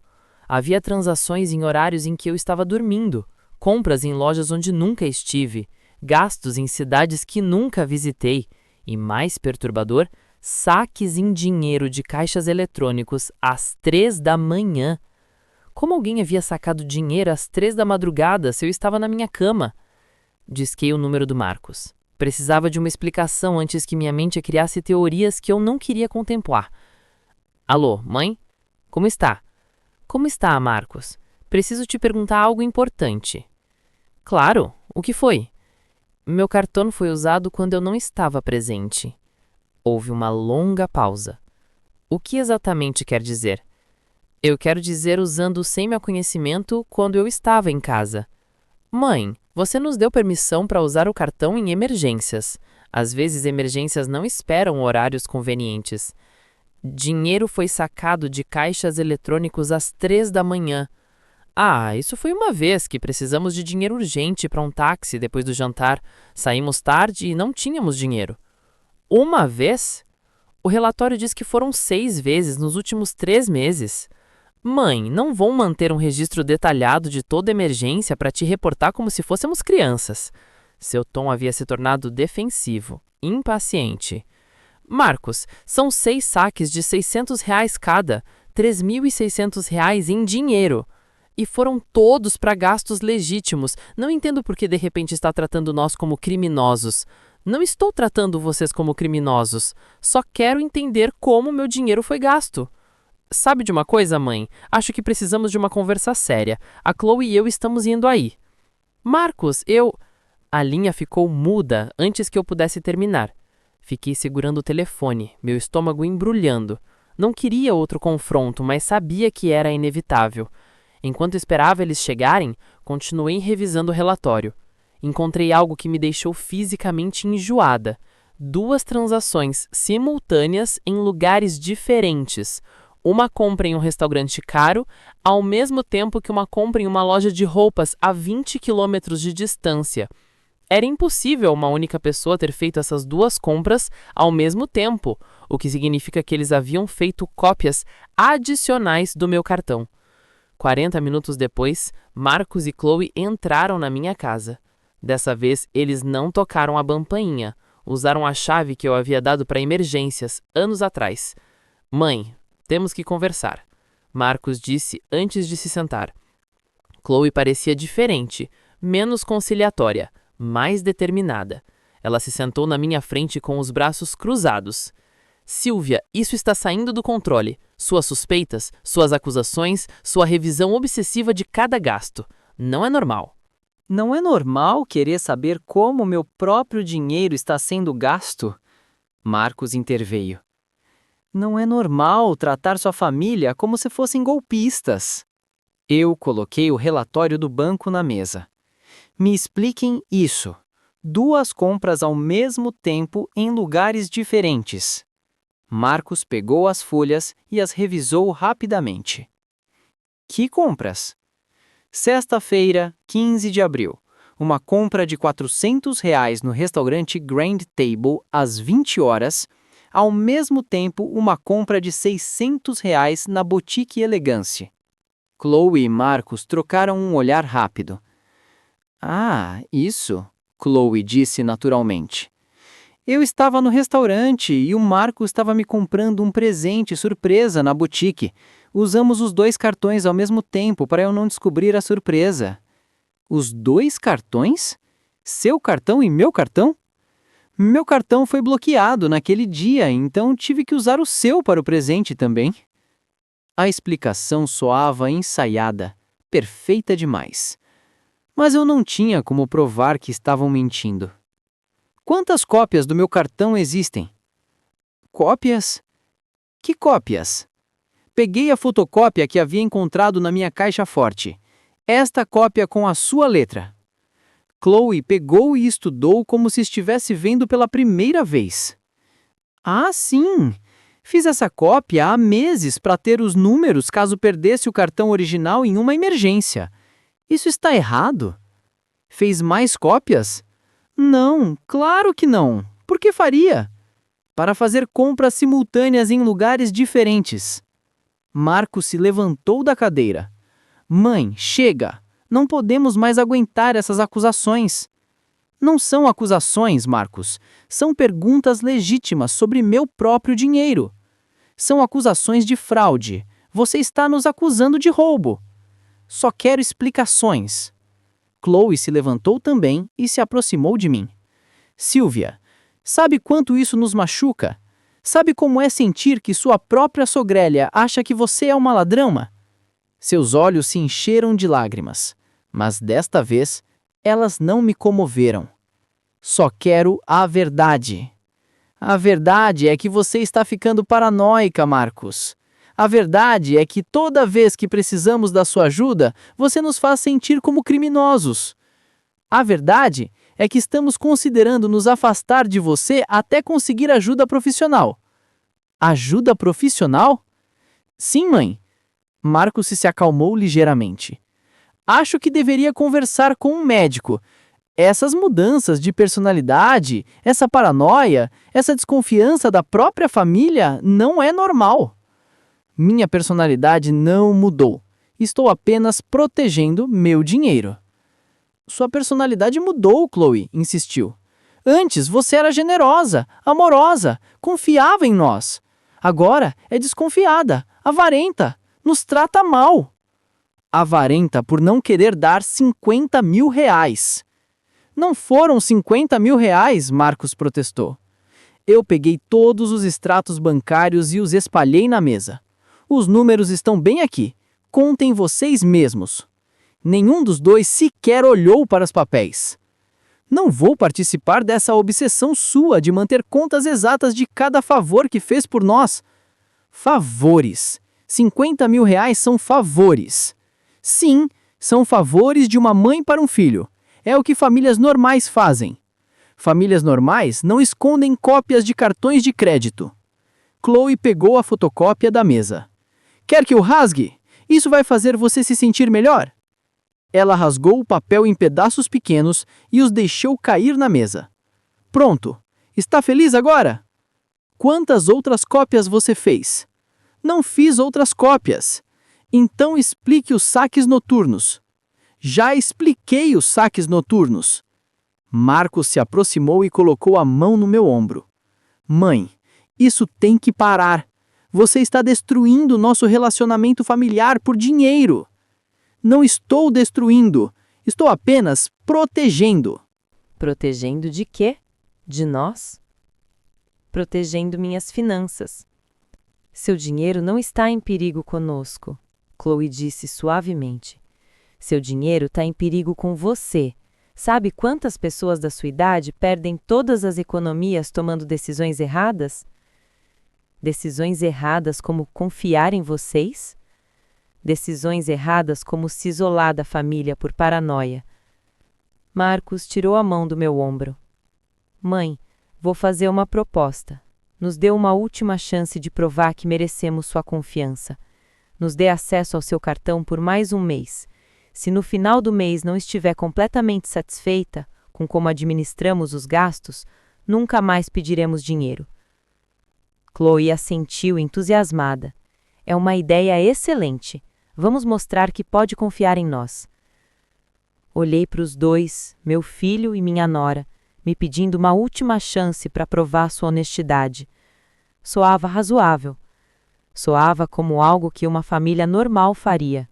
S3: Havia transações em horários em que eu estava dormindo, compras em lojas onde nunca estive, gastos em cidades que nunca visitei e, mais perturbador, saques em dinheiro de caixas eletrônicos às 3 da manhã. Como alguém havia sacado dinheiro às 3 da madrugada se eu estava na minha cama? Disquei o número do Marcos. Precisava de uma explicação antes que minha mente criasse teorias que eu não queria contemplar. Alô, mãe?
S2: Como está? Como está, Marcos? Preciso te perguntar algo importante. Claro, o que foi? Meu cartão foi usado quando eu não estava presente. Houve uma longa pausa. O que exatamente quer dizer? Eu quero dizer usando sem meu conhecimento quando eu estava em casa. Mãe, você nos deu permissão para usar o cartão em emergências. Às vezes, emergências não esperam horários convenientes. Dinheiro foi sacado de caixas eletrônicos às 3 da manhã. Ah, isso foi uma vez que precisamos de dinheiro urgente para um táxi depois do jantar. Saímos tarde e não tínhamos dinheiro. Uma vez? O relatório diz que foram 6 vezes nos últimos 3 meses. Mãe, não vou manter um registro detalhado de toda emergência para te reportar como se fôssemos crianças. Seu tom havia se tornado defensivo, impaciente. Marcos, são 6 saques de R$ 600 cada, R$ 3.600 em dinheiro. E foram todos para gastos legítimos. Não entendo por que de repente está tratando nós como criminosos. Não estou tratando vocês como criminosos. Só quero entender como meu dinheiro foi gasto. Sabe de uma coisa, mãe? Acho que precisamos de uma conversa séria. A Chloe e eu estamos indo aí. Marcos, A linha ficou muda antes que eu pudesse terminar. Fiquei segurando o telefone, meu estômago embrulhando. Não queria outro confronto, mas sabia que era inevitável. Enquanto esperava eles chegarem, continuei revisando o relatório. Encontrei algo que me deixou fisicamente enjoada. 2 transações simultâneas em lugares diferentes. Uma compra em um restaurante caro, ao mesmo tempo que uma compra em uma loja de roupas a 20 quilômetros de distância. Era impossível uma única pessoa ter feito essas 2 compras ao mesmo tempo, o que significa que eles haviam feito cópias adicionais do meu cartão. 40 minutos depois, Marcos e Chloe entraram na minha casa. Dessa vez, eles não tocaram a campainha. Usaram a chave que eu havia dado para emergências, anos atrás. Mãe, temos que conversar, Marcos disse antes de se sentar. Chloe parecia diferente, menos conciliatória, mais determinada. Ela se sentou na minha frente com os braços cruzados. Silvia, isso está saindo do controle. Suas suspeitas, suas acusações, sua revisão obsessiva de cada gasto. Não é normal.
S1: Não é normal querer saber como meu próprio dinheiro está sendo gasto? Marcos interveio. Não é normal tratar sua família como se fossem golpistas. Eu coloquei o relatório do banco na mesa. Me expliquem isso. 2 compras ao mesmo tempo em lugares diferentes. Marcos pegou as folhas e as revisou rapidamente. Que compras? Sexta-feira, 15 de abril. Uma compra de R$ 400 no restaurante Grand Table às 20 horas. Ao mesmo tempo, uma compra de R$ 600 na Boutique Elegance. Chloe e Marcos trocaram um olhar rápido. Ah, isso, Chloe disse naturalmente. Eu estava no restaurante e o Marco estava me comprando um presente surpresa na boutique. Usamos os 2 cartões ao mesmo tempo para eu não descobrir a surpresa. Os 2 cartões? Seu cartão e meu cartão? Meu cartão foi bloqueado naquele dia, então tive que usar o seu para o presente também. A explicação soava ensaiada, perfeita demais. Mas eu não tinha como provar que estavam mentindo. Quantas cópias do meu cartão existem? Cópias? Que cópias? Peguei a fotocópia que havia encontrado na minha caixa forte. Esta cópia com a sua letra. Chloe pegou e estudou como se estivesse vendo pela primeira vez. Ah, sim! Fiz essa cópia há meses para ter os números caso perdesse o cartão original em uma emergência. Isso está errado? Fez mais cópias? Não, claro que não. Por que faria? Para fazer compras simultâneas em lugares diferentes. Marcos se levantou da cadeira. Mãe, chega! Não podemos mais aguentar essas acusações. Não são acusações, Marcos. São perguntas legítimas sobre meu próprio dinheiro. São acusações de fraude. Você está nos acusando de roubo. Só quero explicações. Chloe se levantou também e se aproximou de mim. Silvia, sabe quanto isso nos machuca?
S4: Sabe como é sentir que sua própria sogrelha acha que você é uma ladrama? Seus olhos se encheram de lágrimas, mas desta vez elas não me comoveram. Só quero a verdade. A verdade é que você está ficando paranoica, Marcos. A verdade é que toda vez que precisamos da sua ajuda, você nos faz sentir como criminosos. A verdade é que estamos considerando nos afastar de você até conseguir ajuda profissional. Ajuda profissional? Sim, mãe. Marcos se acalmou ligeiramente. Acho que deveria conversar com um médico. Essas mudanças de personalidade, essa paranoia, essa desconfiança da própria família não é normal. Minha personalidade não mudou. Estou apenas protegendo meu dinheiro. Sua personalidade mudou, Chloe, insistiu. Antes você era generosa, amorosa, confiava em nós. Agora é desconfiada, avarenta, nos trata mal. Avarenta por não querer dar 50 mil reais. Não foram 50 mil reais, Marcos protestou. Eu peguei todos os extratos bancários e os espalhei na mesa. Os números estão bem aqui. Contem vocês mesmos. Nenhum dos dois sequer olhou para os papéis. Não vou participar dessa obsessão sua de manter contas exatas de cada favor que fez por nós. Favores. 50 mil reais são favores. Sim, são favores de uma mãe para um filho. É o que famílias normais fazem. Famílias normais não escondem cópias de cartões de crédito. Chloe pegou a fotocópia da mesa. Quer que eu rasgue? Isso vai fazer você se sentir melhor? Ela rasgou o papel em pedaços pequenos e os deixou cair na mesa. Pronto. Está feliz agora? Quantas outras cópias você fez? Não fiz outras cópias. Então explique os saques noturnos. Já expliquei os saques noturnos. Marcos se aproximou e colocou a mão no meu ombro. Mãe, isso tem que parar. Você está destruindo nosso relacionamento familiar por dinheiro. Não estou destruindo. Estou apenas protegendo.
S2: Protegendo de quê? De nós? Protegendo minhas finanças. Seu dinheiro não está em perigo conosco, Chloe disse suavemente. Seu dinheiro está em perigo com você. Sabe quantas pessoas da sua idade perdem todas as economias tomando decisões erradas? Decisões erradas como confiar em vocês? Decisões erradas como se isolar da família por paranoia. Marcos tirou a mão do meu ombro. Mãe, vou fazer uma proposta. Nos dê uma última chance de provar que merecemos sua confiança. Nos dê acesso ao seu cartão por mais um mês. Se no final do mês não estiver completamente satisfeita com como administramos os gastos, nunca mais pediremos dinheiro. Chloe assentiu entusiasmada. É uma ideia excelente. Vamos mostrar que pode confiar em nós. Olhei para os dois, meu filho e minha nora, me pedindo uma última chance para provar sua honestidade. Soava razoável. Soava como algo que uma família normal faria.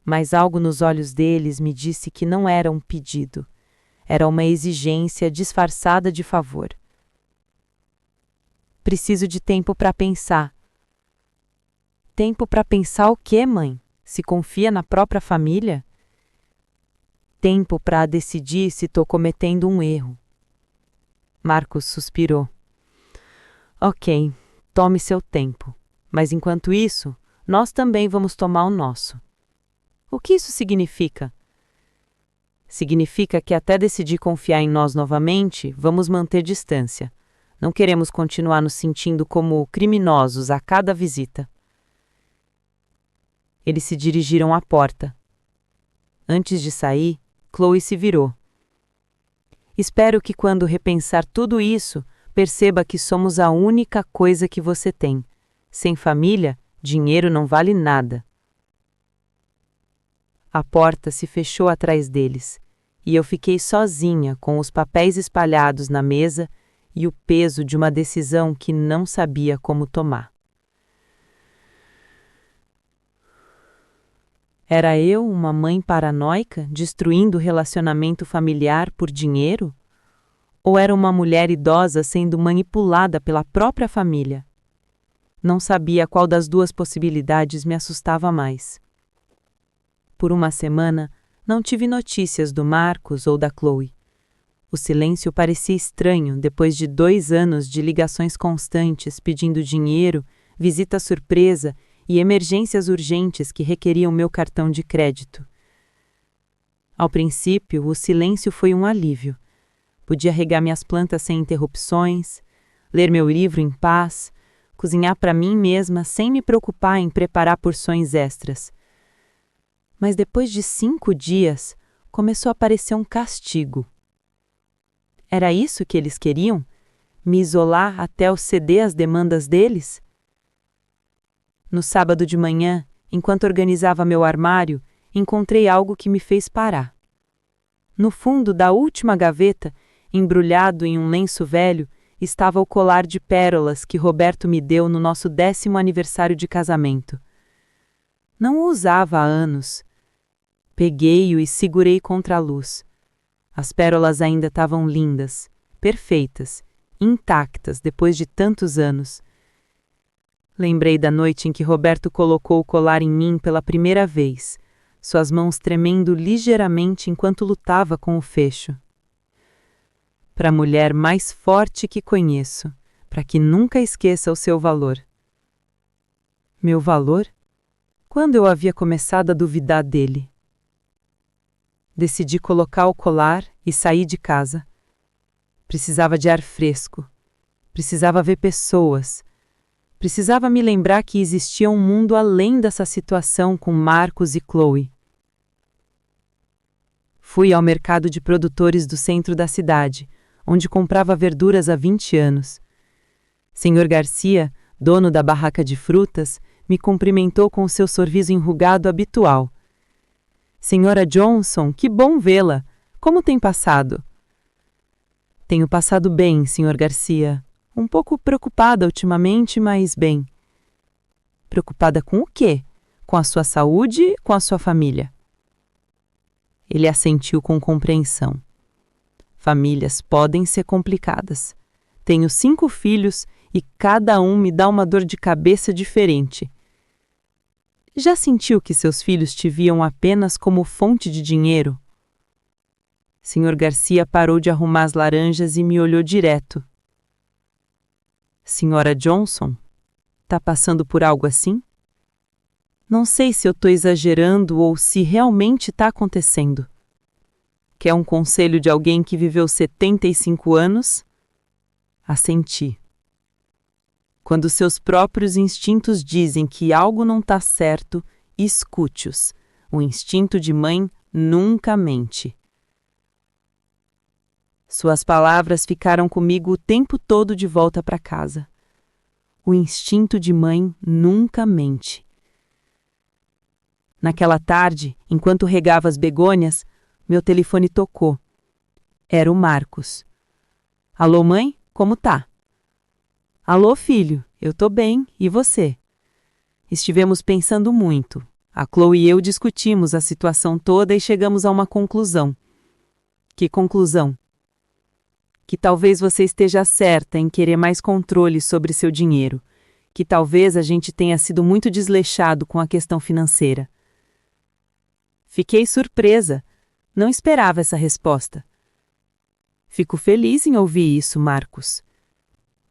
S2: Mas algo nos olhos deles me disse que não era um pedido. Era uma exigência disfarçada de favor. Preciso de tempo para pensar. Tempo para pensar o quê, mãe? Se confia na própria família? Tempo para decidir se estou cometendo um erro. Marcos suspirou. Ok, tome seu tempo. Mas enquanto isso, nós também vamos tomar o nosso. O que isso significa? Significa que até decidir confiar em nós novamente, vamos manter distância. Não queremos continuar nos sentindo como criminosos a cada visita. Eles se dirigiram à porta. Antes de sair, Chloe se virou. Espero que quando repensar tudo isso, perceba que somos a única coisa que você tem. Sem família, dinheiro não vale nada. A porta se fechou atrás deles, e eu fiquei sozinha com os papéis espalhados na mesa e o peso de uma decisão que não sabia como tomar. Era eu uma mãe paranoica destruindo o relacionamento familiar por dinheiro?
S5: Ou era uma mulher idosa sendo manipulada pela própria família? Não sabia qual das duas possibilidades me assustava mais. Por uma semana, não tive notícias do Marcos ou da Chloe. O silêncio parecia estranho depois de 2 anos de ligações constantes pedindo dinheiro, visita surpresa e emergências urgentes que requeriam meu cartão de crédito. Ao princípio, o silêncio foi um alívio. Podia regar minhas plantas sem interrupções, ler meu livro em paz, cozinhar para mim mesma sem me preocupar em preparar porções extras. Mas depois de 5 dias, começou a aparecer um castigo. Era isso que eles queriam? Me isolar até eu ceder às demandas deles? No sábado de manhã, enquanto organizava meu armário, encontrei algo que me fez parar. No fundo da última gaveta, embrulhado em um lenço velho, estava o colar de pérolas que Roberto me deu no nosso 10º aniversário de casamento. Não o usava há anos. Peguei-o e segurei contra a luz. As pérolas ainda estavam lindas, perfeitas, intactas depois de tantos anos. Lembrei da noite em que Roberto colocou o colar em mim pela primeira vez, suas mãos tremendo ligeiramente enquanto lutava com o fecho. Para a mulher mais forte que conheço, para que nunca esqueça o seu valor. Meu valor? Quando eu havia começado a duvidar dele? Decidi colocar o colar e sair de casa. Precisava de ar fresco. Precisava ver pessoas. Precisava me lembrar que existia um mundo além dessa situação com Marcos e Chloe. Fui ao mercado de produtores do centro da cidade, onde comprava verduras há 20 anos. Senhor Garcia, dono da barraca de frutas, me cumprimentou com o seu sorriso enrugado habitual. Senhora Johnson, que bom vê-la! Como tem passado? Tenho passado bem, Senhor Garcia. Um pouco preocupada ultimamente, mas bem. Preocupada com o quê? Com a sua saúde, com a sua família? Ele assentiu com compreensão. Famílias podem ser complicadas. Tenho 5 filhos e cada um me dá uma dor de cabeça diferente. Já sentiu que seus filhos te viam apenas como fonte de dinheiro? Senhor Garcia parou de arrumar as laranjas e me olhou direto. Senhora Johnson, tá passando por algo assim? Não sei se eu tô exagerando ou se realmente está acontecendo. Quer um conselho de alguém que viveu 75 anos? Assenti. Quando seus próprios instintos dizem que algo não está certo, escute-os. O instinto de mãe nunca mente. Suas palavras ficaram comigo o tempo todo de volta para casa. O instinto de mãe nunca mente. Naquela tarde, enquanto regava as begônias, meu telefone tocou. Era o Marcos. Alô, mãe? Como tá? Alô, filho, eu tô bem, e você? Estivemos pensando muito. A Chloe e eu discutimos a situação toda e chegamos a uma conclusão. Que conclusão? Que talvez você esteja certa em querer mais controle sobre seu dinheiro. Que talvez a gente tenha sido muito desleixado com a questão financeira. Fiquei surpresa. Não esperava essa resposta. Fico feliz em ouvir isso, Marcos.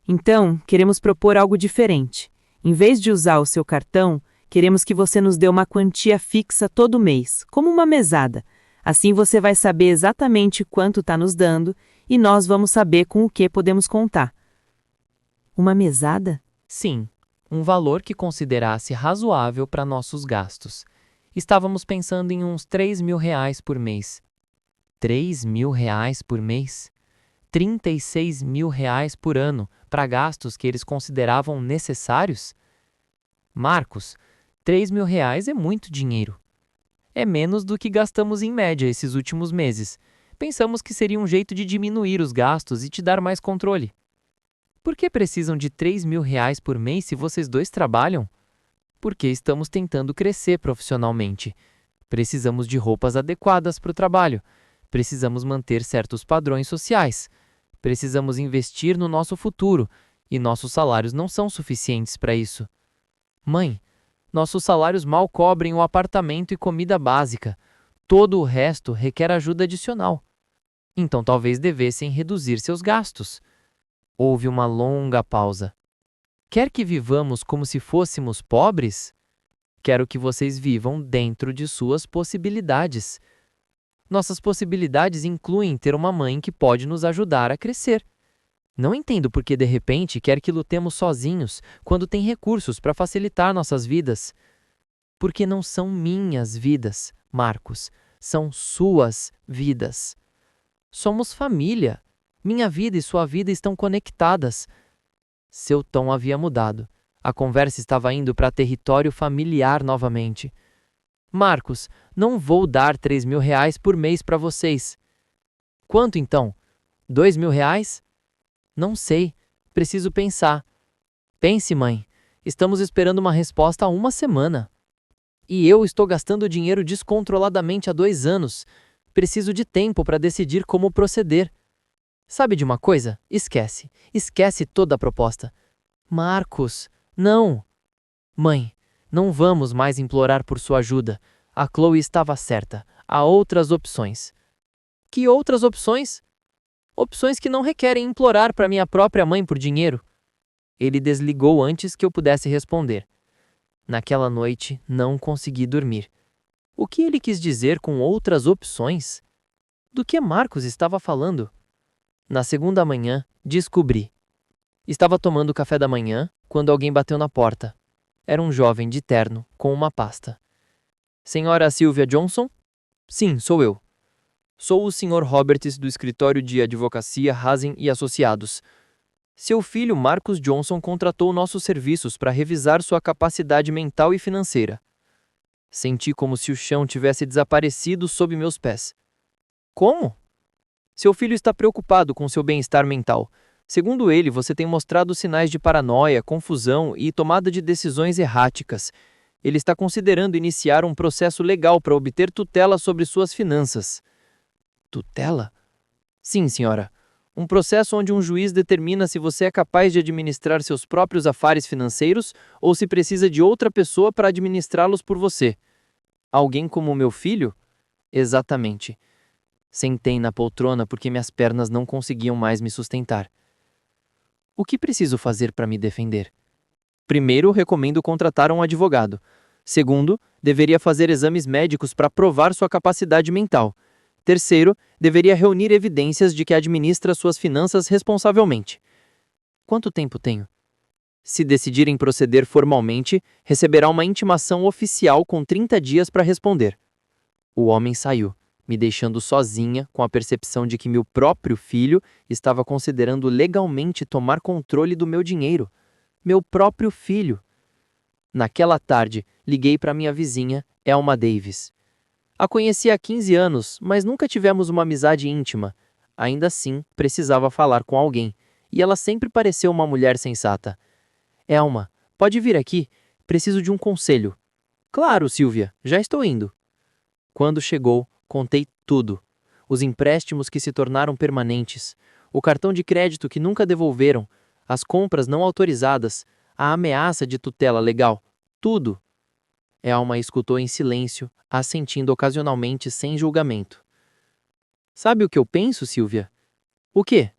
S5: Então, queremos propor algo diferente. Em vez de usar o seu cartão, queremos que você nos dê uma quantia fixa todo mês, como uma mesada. Assim você vai saber exatamente quanto está nos dando e nós vamos saber com o que podemos contar. Uma mesada?
S1: Sim, um valor que considerasse razoável para nossos gastos. Estávamos pensando em uns R$ 3.000 por mês. R$ 3.000 por mês? R$ 36.000 por ano para gastos que eles consideravam necessários? Marcos, R$ 3.000 é muito dinheiro. É menos do que gastamos em média esses últimos meses. Pensamos que seria um jeito de diminuir os gastos e te dar mais controle. Por que precisam de R$ 3.000 por mês se vocês dois trabalham? Porque estamos tentando crescer profissionalmente. Precisamos de roupas adequadas para o trabalho. Precisamos manter certos padrões sociais. Precisamos investir no nosso futuro e nossos salários não são suficientes para isso. Mãe, nossos salários mal cobrem o apartamento e comida básica. Todo o resto requer ajuda adicional. Então talvez devessem reduzir seus gastos. Houve uma longa pausa. Quer que vivamos como se fôssemos pobres? Quero que vocês vivam dentro de suas possibilidades. Nossas possibilidades incluem ter uma mãe que pode nos ajudar a crescer. Não entendo por que de repente quer que lutemos sozinhos quando tem recursos para facilitar nossas vidas. Porque não são minhas vidas, Marcos, são suas vidas. Somos família. Minha vida e sua vida estão conectadas. Seu tom havia mudado. A conversa estava indo para território familiar novamente. Marcos, não vou dar R$ 3.000 por mês para vocês. Quanto então? R$ 2.000? Não sei. Preciso pensar. Pense, mãe. Estamos esperando uma resposta há uma semana. E eu estou gastando dinheiro descontroladamente há 2 anos. Preciso de tempo para decidir como proceder. Sabe de uma coisa? Esquece. Esquece toda a proposta. Marcos, não. Mãe, não vamos mais implorar por sua ajuda. A Chloe estava certa. Há outras opções. Que outras opções? Opções que não requerem implorar para minha própria mãe por dinheiro. Ele desligou antes que eu pudesse responder. Naquela noite, não consegui dormir. O que ele quis dizer com outras opções? Do que Marcos estava falando? Na segunda manhã, descobri. Estava tomando café da manhã quando alguém bateu na porta. Era um jovem de terno, com uma pasta. Senhora Sylvia Johnson? Sim, sou eu. Sou o Sr. Roberts do escritório de advocacia Hazen e Associados. Seu filho Marcos Johnson contratou nossos serviços para revisar sua capacidade mental e financeira. Senti como se o chão tivesse desaparecido sob meus pés. Como? Seu filho está preocupado com seu bem-estar mental. Segundo ele, você tem mostrado sinais de paranoia, confusão e tomada de decisões erráticas. Ele está considerando iniciar um processo legal para obter tutela sobre suas finanças. Tutela? Sim, senhora. Um processo onde um juiz determina se você é capaz de administrar seus próprios afares financeiros ou se precisa de outra pessoa para administrá-los por você. Alguém como meu filho? Exatamente. Sentei na poltrona porque minhas pernas não conseguiam mais me sustentar. O que preciso fazer para me defender? Primeiro, recomendo contratar um advogado. Segundo, deveria fazer exames médicos para provar sua capacidade mental. Terceiro, deveria reunir evidências de que administra suas finanças responsavelmente. Quanto tempo tenho? Se decidirem proceder formalmente, receberá uma intimação oficial com 30 dias para responder. O homem saiu, me deixando sozinha com a percepção de que meu próprio filho estava considerando legalmente tomar controle do meu dinheiro. Meu próprio filho. Naquela tarde, liguei para minha vizinha, Elma Davis. A conheci há 15 anos, mas nunca tivemos uma amizade íntima. Ainda assim, precisava falar com alguém, e ela sempre pareceu uma mulher sensata. Elma, pode vir aqui? Preciso de um conselho. Claro, Sylvia, já estou indo. Quando chegou, contei tudo. Os empréstimos que se tornaram permanentes, o cartão de crédito que nunca devolveram, as compras não autorizadas, a ameaça de tutela legal, tudo. Elma escutou em silêncio, assentindo ocasionalmente sem julgamento. Sabe o que eu penso, Sylvia? O quê?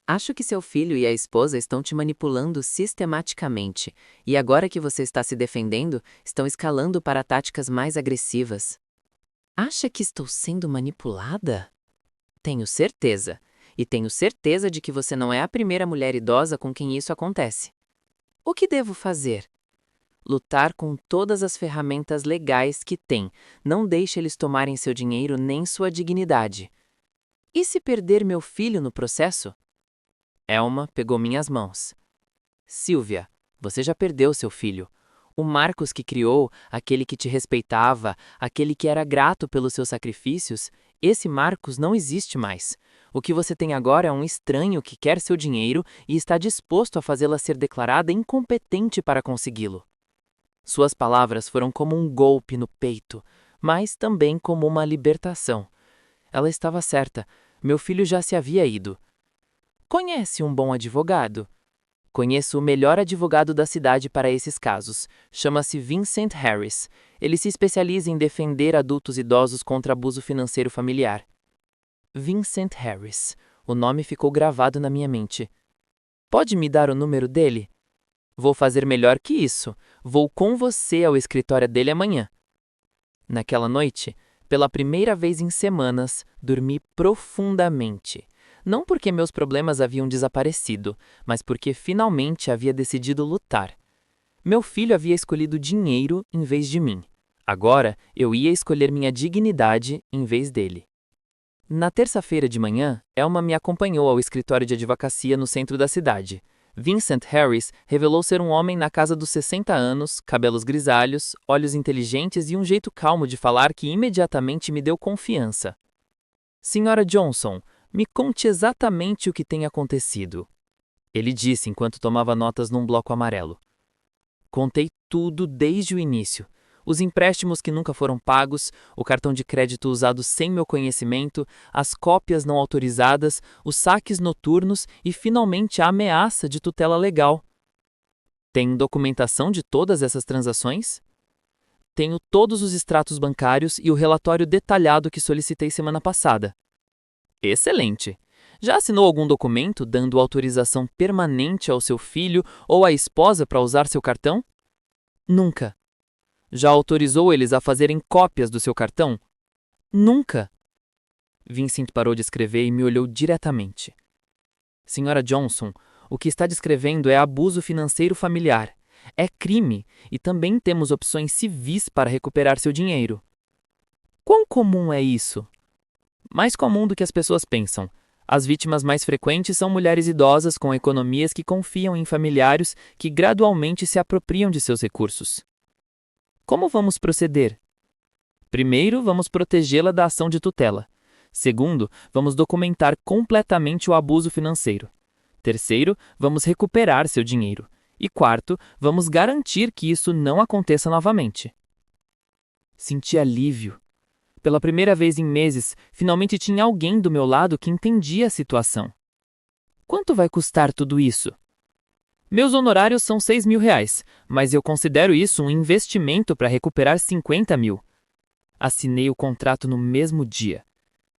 S2: Acho que seu filho e a esposa estão te manipulando sistematicamente, e agora que você está se defendendo, estão escalando para táticas mais agressivas. Acha que estou sendo manipulada? Tenho certeza. E tenho certeza de que você não é a primeira mulher idosa com quem isso acontece. O que devo fazer? Lutar com todas as ferramentas legais que tem. Não deixe eles tomarem seu dinheiro nem sua dignidade. E se perder meu filho no processo? Elma pegou minhas mãos. Sylvia, você já perdeu seu filho. O Marcos que criou, aquele que te respeitava, aquele que era grato pelos seus sacrifícios, esse Marcos não existe mais. O que você tem agora é um estranho que quer seu dinheiro e está disposto a fazê-la ser declarada incompetente para consegui-lo. Suas palavras foram como um golpe no peito, mas também como uma libertação. Ela estava certa, meu filho já se havia ido.
S1: Conhece um bom advogado? Conheço o melhor advogado da cidade para esses casos. Chama-se Vincent Harris. Ele se especializa em defender adultos idosos contra abuso financeiro familiar. Vincent Harris. O nome ficou gravado na minha mente. Pode me dar o número dele? Vou fazer melhor que isso. Vou com você ao escritório dele amanhã. Naquela noite, pela primeira vez em semanas, dormi profundamente. Não porque meus problemas haviam desaparecido, mas porque finalmente havia decidido lutar. Meu filho havia escolhido dinheiro em vez de mim. Agora, eu ia escolher minha dignidade em vez dele. Na terça-feira de manhã, Elma me acompanhou ao escritório de advocacia no centro da cidade. Vincent Harris revelou ser um homem na casa dos 60 anos, cabelos grisalhos, olhos inteligentes e um jeito calmo de falar que imediatamente me deu confiança. Senhora Johnson, me conte exatamente o que tem acontecido. Ele disse enquanto tomava notas num bloco amarelo. Contei tudo desde o início. Os empréstimos que nunca foram pagos, o cartão de crédito usado sem meu conhecimento, as cópias não autorizadas, os saques noturnos e, finalmente, a ameaça de tutela legal. Tem documentação de todas essas transações? Tenho todos os extratos bancários e o relatório detalhado que solicitei semana passada. Excelente! Já assinou algum documento dando autorização permanente ao seu filho ou à esposa para usar seu cartão? Nunca. Já autorizou eles a fazerem cópias do seu cartão? Nunca. Vincent parou de escrever e me olhou diretamente. Senhora Johnson, o que está descrevendo é abuso financeiro familiar. É crime e também temos opções civis para recuperar seu dinheiro. Quão comum é isso? Mais comum do que as pessoas pensam. As vítimas mais frequentes são mulheres idosas com economias que confiam em familiares que gradualmente se apropriam de seus recursos. Como vamos proceder? Primeiro, vamos protegê-la da ação de tutela. Segundo, vamos documentar completamente o abuso financeiro. Terceiro, vamos recuperar seu dinheiro. E quarto, vamos garantir que isso não aconteça novamente. Senti alívio. Pela primeira vez em meses, finalmente tinha alguém do meu lado que entendia a situação. Quanto vai custar tudo isso? Meus honorários são R$6.000, mas eu considero isso um investimento para recuperar 50 mil. Assinei o contrato no mesmo dia.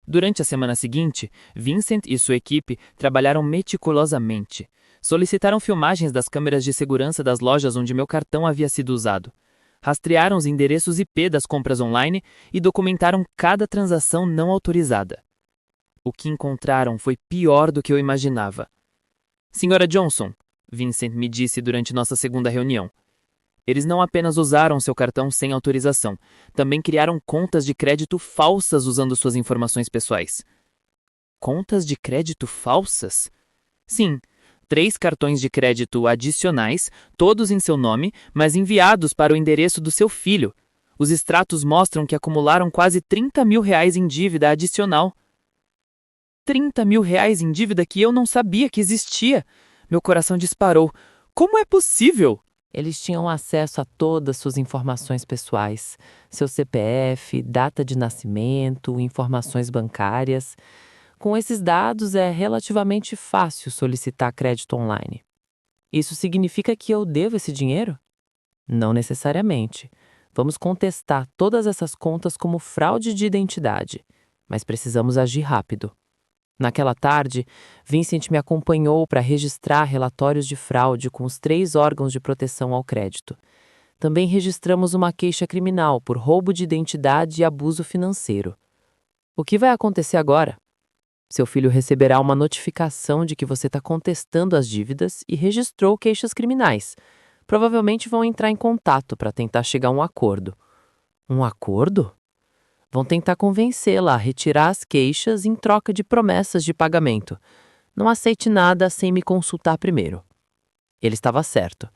S1: Durante a semana seguinte, Vincent e sua equipe trabalharam meticulosamente. Solicitaram filmagens das câmeras de segurança das lojas onde meu cartão havia sido usado. Rastrearam os endereços IP das compras online e documentaram cada transação não autorizada. O que encontraram foi pior do que eu imaginava. Senhora Johnson, Vincent me disse durante nossa segunda reunião. Eles não apenas usaram seu cartão sem autorização, também criaram contas de crédito falsas usando suas informações pessoais. Contas de crédito falsas? Sim, 3 cartões de crédito adicionais, todos em seu nome, mas enviados para o endereço do seu filho. Os extratos mostram que acumularam quase R$30 mil em dívida adicional. R$30 mil em dívida que eu não sabia que existia. Meu coração disparou. Como é possível?
S2: Eles tinham acesso a todas suas informações pessoais, seu CPF, data de nascimento, informações bancárias. Com esses dados, é relativamente fácil solicitar crédito online. Isso significa que eu devo esse dinheiro? Não necessariamente. Vamos contestar todas essas contas como fraude de identidade, mas precisamos agir rápido. Naquela tarde, Vincent me acompanhou para registrar relatórios de fraude com os 3 órgãos de proteção ao crédito. Também registramos uma queixa criminal por roubo de identidade e abuso financeiro. O que vai acontecer agora? Seu filho receberá uma notificação de que você está contestando as dívidas e registrou queixas criminais. Provavelmente vão entrar em contato para tentar chegar a um acordo. Um acordo? Vão tentar convencê-la a retirar as queixas em troca de promessas de pagamento. Não aceite nada sem me consultar primeiro. Ele estava certo.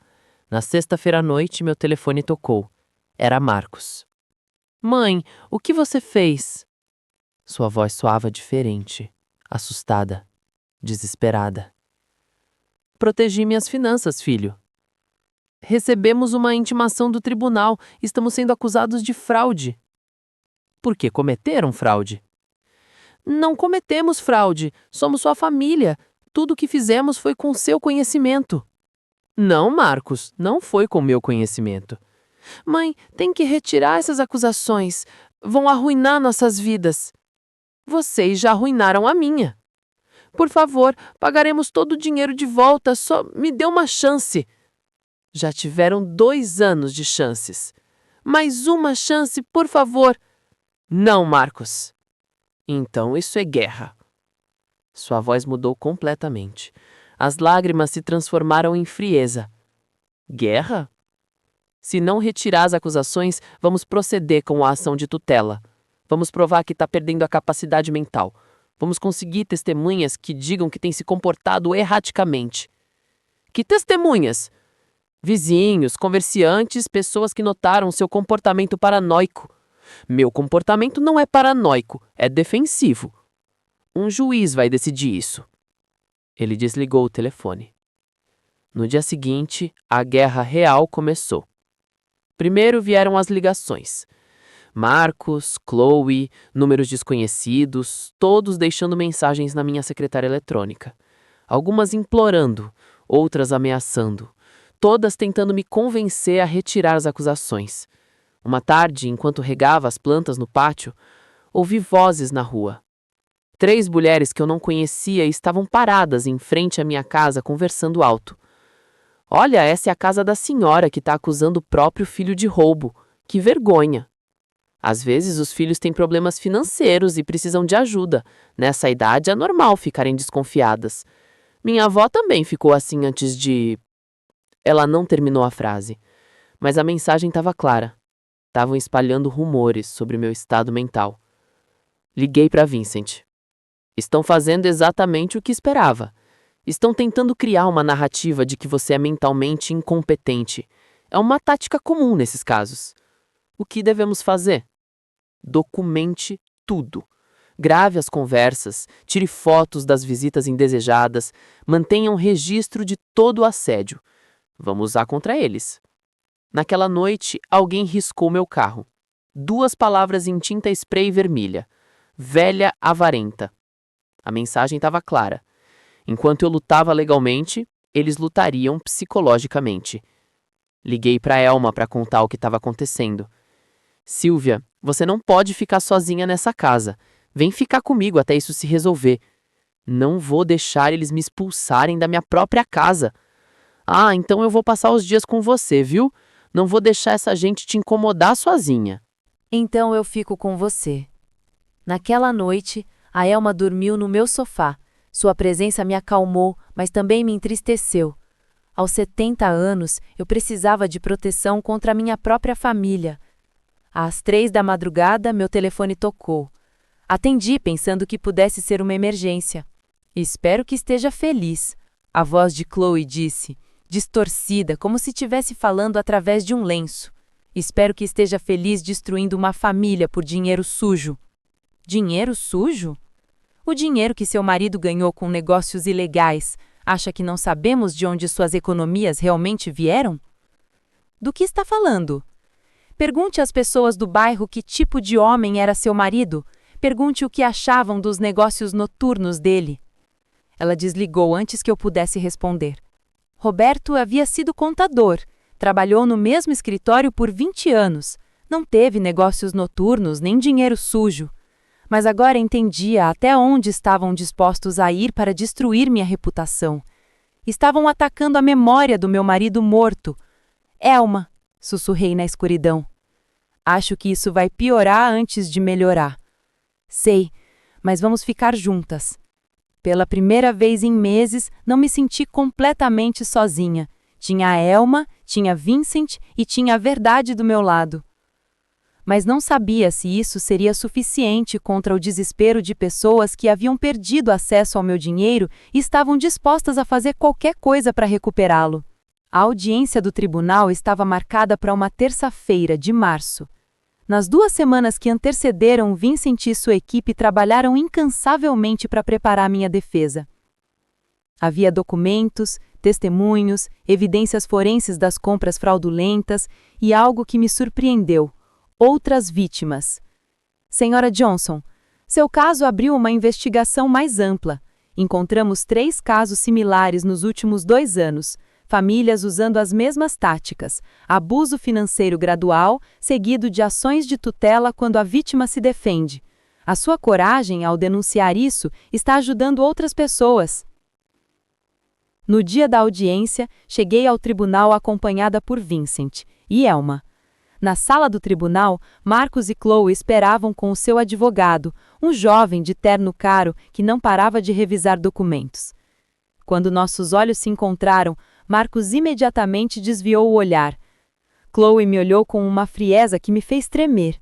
S2: Na sexta-feira à noite, meu telefone tocou. Era Marcos. Mãe, o que você fez? Sua voz soava diferente, assustada, desesperada. Protegi minhas finanças, filho. Recebemos uma intimação do tribunal. Estamos sendo acusados de fraude. Por que cometeram fraude? Não cometemos fraude. Somos sua família.
S6: Tudo o que fizemos foi com seu conhecimento. Não, Marcos, não foi com meu conhecimento. Mãe, tem que retirar essas acusações. Vão arruinar nossas vidas. Vocês já arruinaram a minha. Por favor, pagaremos todo o dinheiro de volta, só me dê uma chance. Já tiveram 2 anos de chances. Mais uma chance, por favor. Não, Marcos. Então isso é guerra. Sua voz mudou completamente. As lágrimas se transformaram em frieza. Guerra? Se não retirar as acusações, vamos proceder com a ação de tutela. Vamos provar que está perdendo a capacidade mental. Vamos conseguir testemunhas que digam que tem se comportado erraticamente. Que testemunhas? Vizinhos, comerciantes, pessoas que notaram seu comportamento paranoico. Meu comportamento não é paranoico, é defensivo. Um juiz vai decidir isso. Ele desligou o telefone. No dia seguinte, a guerra real começou. Primeiro vieram as ligações. Marcos, Chloe, números desconhecidos, todos deixando mensagens na minha secretária eletrônica. Algumas implorando, outras ameaçando, todas tentando me convencer a retirar as acusações. Uma tarde, enquanto regava as plantas no pátio, ouvi vozes na rua. 3 mulheres que eu não conhecia estavam paradas em frente à minha casa conversando alto. Olha, essa é a casa da senhora que está acusando o próprio filho de roubo. Que vergonha! Às vezes os filhos têm problemas financeiros e precisam de ajuda. Nessa idade é normal ficarem desconfiadas. Minha avó também ficou assim antes de... Ela não terminou a frase, mas a mensagem estava clara. Estavam espalhando rumores sobre meu estado mental. Liguei para Vincent. Estão fazendo exatamente o que esperava. Estão tentando criar uma narrativa de que você é mentalmente incompetente. É uma tática comum nesses casos. O que devemos fazer? Documente tudo. Grave as conversas, tire fotos das visitas indesejadas, mantenha um registro de todo o assédio. Vamos usar contra eles. Naquela noite, alguém riscou meu carro. 2 palavras em tinta spray vermelha. Velha avarenta. A mensagem estava clara. Enquanto eu lutava legalmente, eles lutariam psicologicamente. Liguei para Elma para contar o que estava acontecendo. Silvia, você não pode ficar sozinha nessa casa. Vem ficar comigo até isso se resolver. Não vou deixar eles me expulsarem da minha própria casa. Ah, então eu vou passar os dias com você, viu? Não vou deixar essa gente te incomodar sozinha.
S2: Então eu fico com você. Naquela noite, a Elma dormiu no meu sofá. Sua presença me acalmou, mas também me entristeceu. Aos 70 anos, eu precisava de proteção contra a minha própria família. Às 3 da madrugada, meu telefone tocou. Atendi pensando que pudesse ser uma emergência. Espero que esteja feliz, a voz de Chloe disse, distorcida, como se estivesse falando através de um lenço. Espero que esteja feliz destruindo uma família por dinheiro sujo. Dinheiro sujo? O dinheiro que seu marido ganhou com negócios ilegais. Acha que não sabemos de onde suas economias realmente vieram? Do que está falando? Pergunte às pessoas do bairro que tipo de homem era seu marido. Pergunte o que achavam dos negócios noturnos dele. Ela desligou antes que eu pudesse responder. Roberto havia sido contador. Trabalhou no mesmo escritório por 20 anos. Não teve negócios noturnos nem dinheiro sujo. Mas agora entendia até onde estavam dispostos a ir para destruir minha reputação. Estavam atacando a memória do meu marido morto. Elma, sussurrei na escuridão. Acho que isso vai piorar antes de melhorar. Sei, mas vamos ficar juntas. Pela primeira vez em meses, não me senti completamente sozinha. Tinha a Elma, tinha Vincent e tinha a verdade do meu lado. Mas não sabia se isso seria suficiente contra o desespero de pessoas que haviam perdido acesso ao meu dinheiro e estavam dispostas a fazer qualquer coisa para recuperá-lo. A audiência do tribunal estava marcada para uma terça-feira de março. Nas 2 semanas que antecederam, Vincent e sua equipe trabalharam incansavelmente para preparar minha defesa. Havia documentos, testemunhos, evidências forenses das compras fraudulentas e algo que me surpreendeu: outras vítimas. Senhora Johnson, seu caso abriu uma investigação mais ampla.
S5: Encontramos 3 casos similares nos últimos 2 anos. Famílias usando as mesmas táticas: abuso financeiro gradual, seguido de ações de tutela quando a vítima se defende. A sua coragem ao denunciar isso está ajudando outras pessoas. No dia da audiência, cheguei ao tribunal acompanhada por Vincent e Elma. Na sala do tribunal, Marcos e Chloe esperavam com o seu advogado, um jovem de terno caro que não parava de revisar documentos. Quando nossos olhos se encontraram, Marcos imediatamente desviou o olhar. Chloe me olhou com uma frieza que me fez tremer.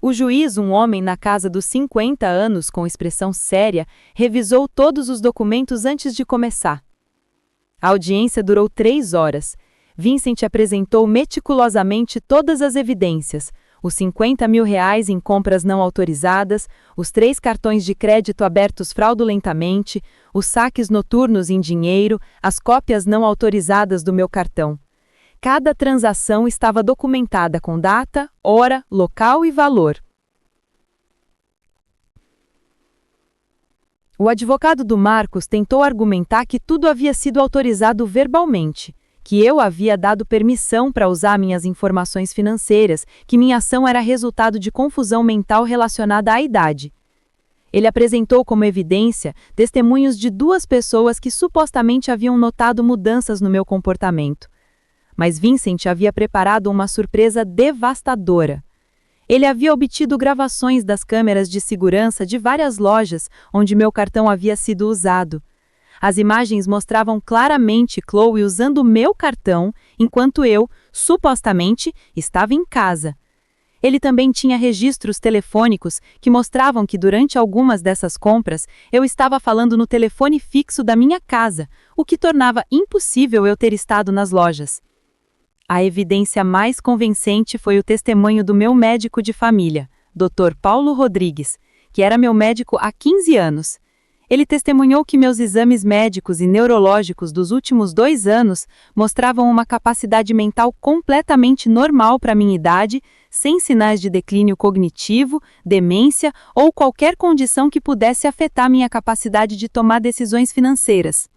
S5: O juiz, um homem na casa dos 50 anos com expressão séria, revisou todos os documentos antes de começar. A audiência durou 3 horas. Vincent apresentou meticulosamente todas as evidências: os R$50 mil em compras não autorizadas, os 3 cartões de crédito abertos fraudulentamente, os saques noturnos em dinheiro, as cópias não autorizadas do meu cartão. Cada transação estava documentada com data, hora, local e valor. O advogado do Marcos tentou argumentar que tudo havia sido autorizado verbalmente, que eu havia dado permissão para usar minhas informações financeiras, que minha ação era resultado de confusão mental relacionada à idade. Ele apresentou como evidência testemunhos de 2 pessoas que supostamente haviam notado mudanças no meu comportamento. Mas Vincent havia preparado uma surpresa devastadora. Ele havia obtido gravações das câmeras de segurança de várias lojas onde meu cartão havia sido usado. As imagens mostravam claramente Chloe usando o meu cartão, enquanto eu, supostamente, estava em casa. Ele também tinha registros telefônicos que mostravam que durante algumas dessas compras eu estava falando no telefone fixo da minha casa, o que tornava impossível eu ter estado nas lojas. A evidência mais convincente foi o testemunho do meu médico de família, Dr. Paulo Rodrigues, que era meu médico há 15 anos. Ele testemunhou que meus exames médicos e neurológicos dos últimos 2 anos mostravam uma capacidade mental completamente normal para minha idade, sem sinais de declínio cognitivo, demência ou qualquer condição que pudesse afetar minha capacidade de tomar decisões financeiras.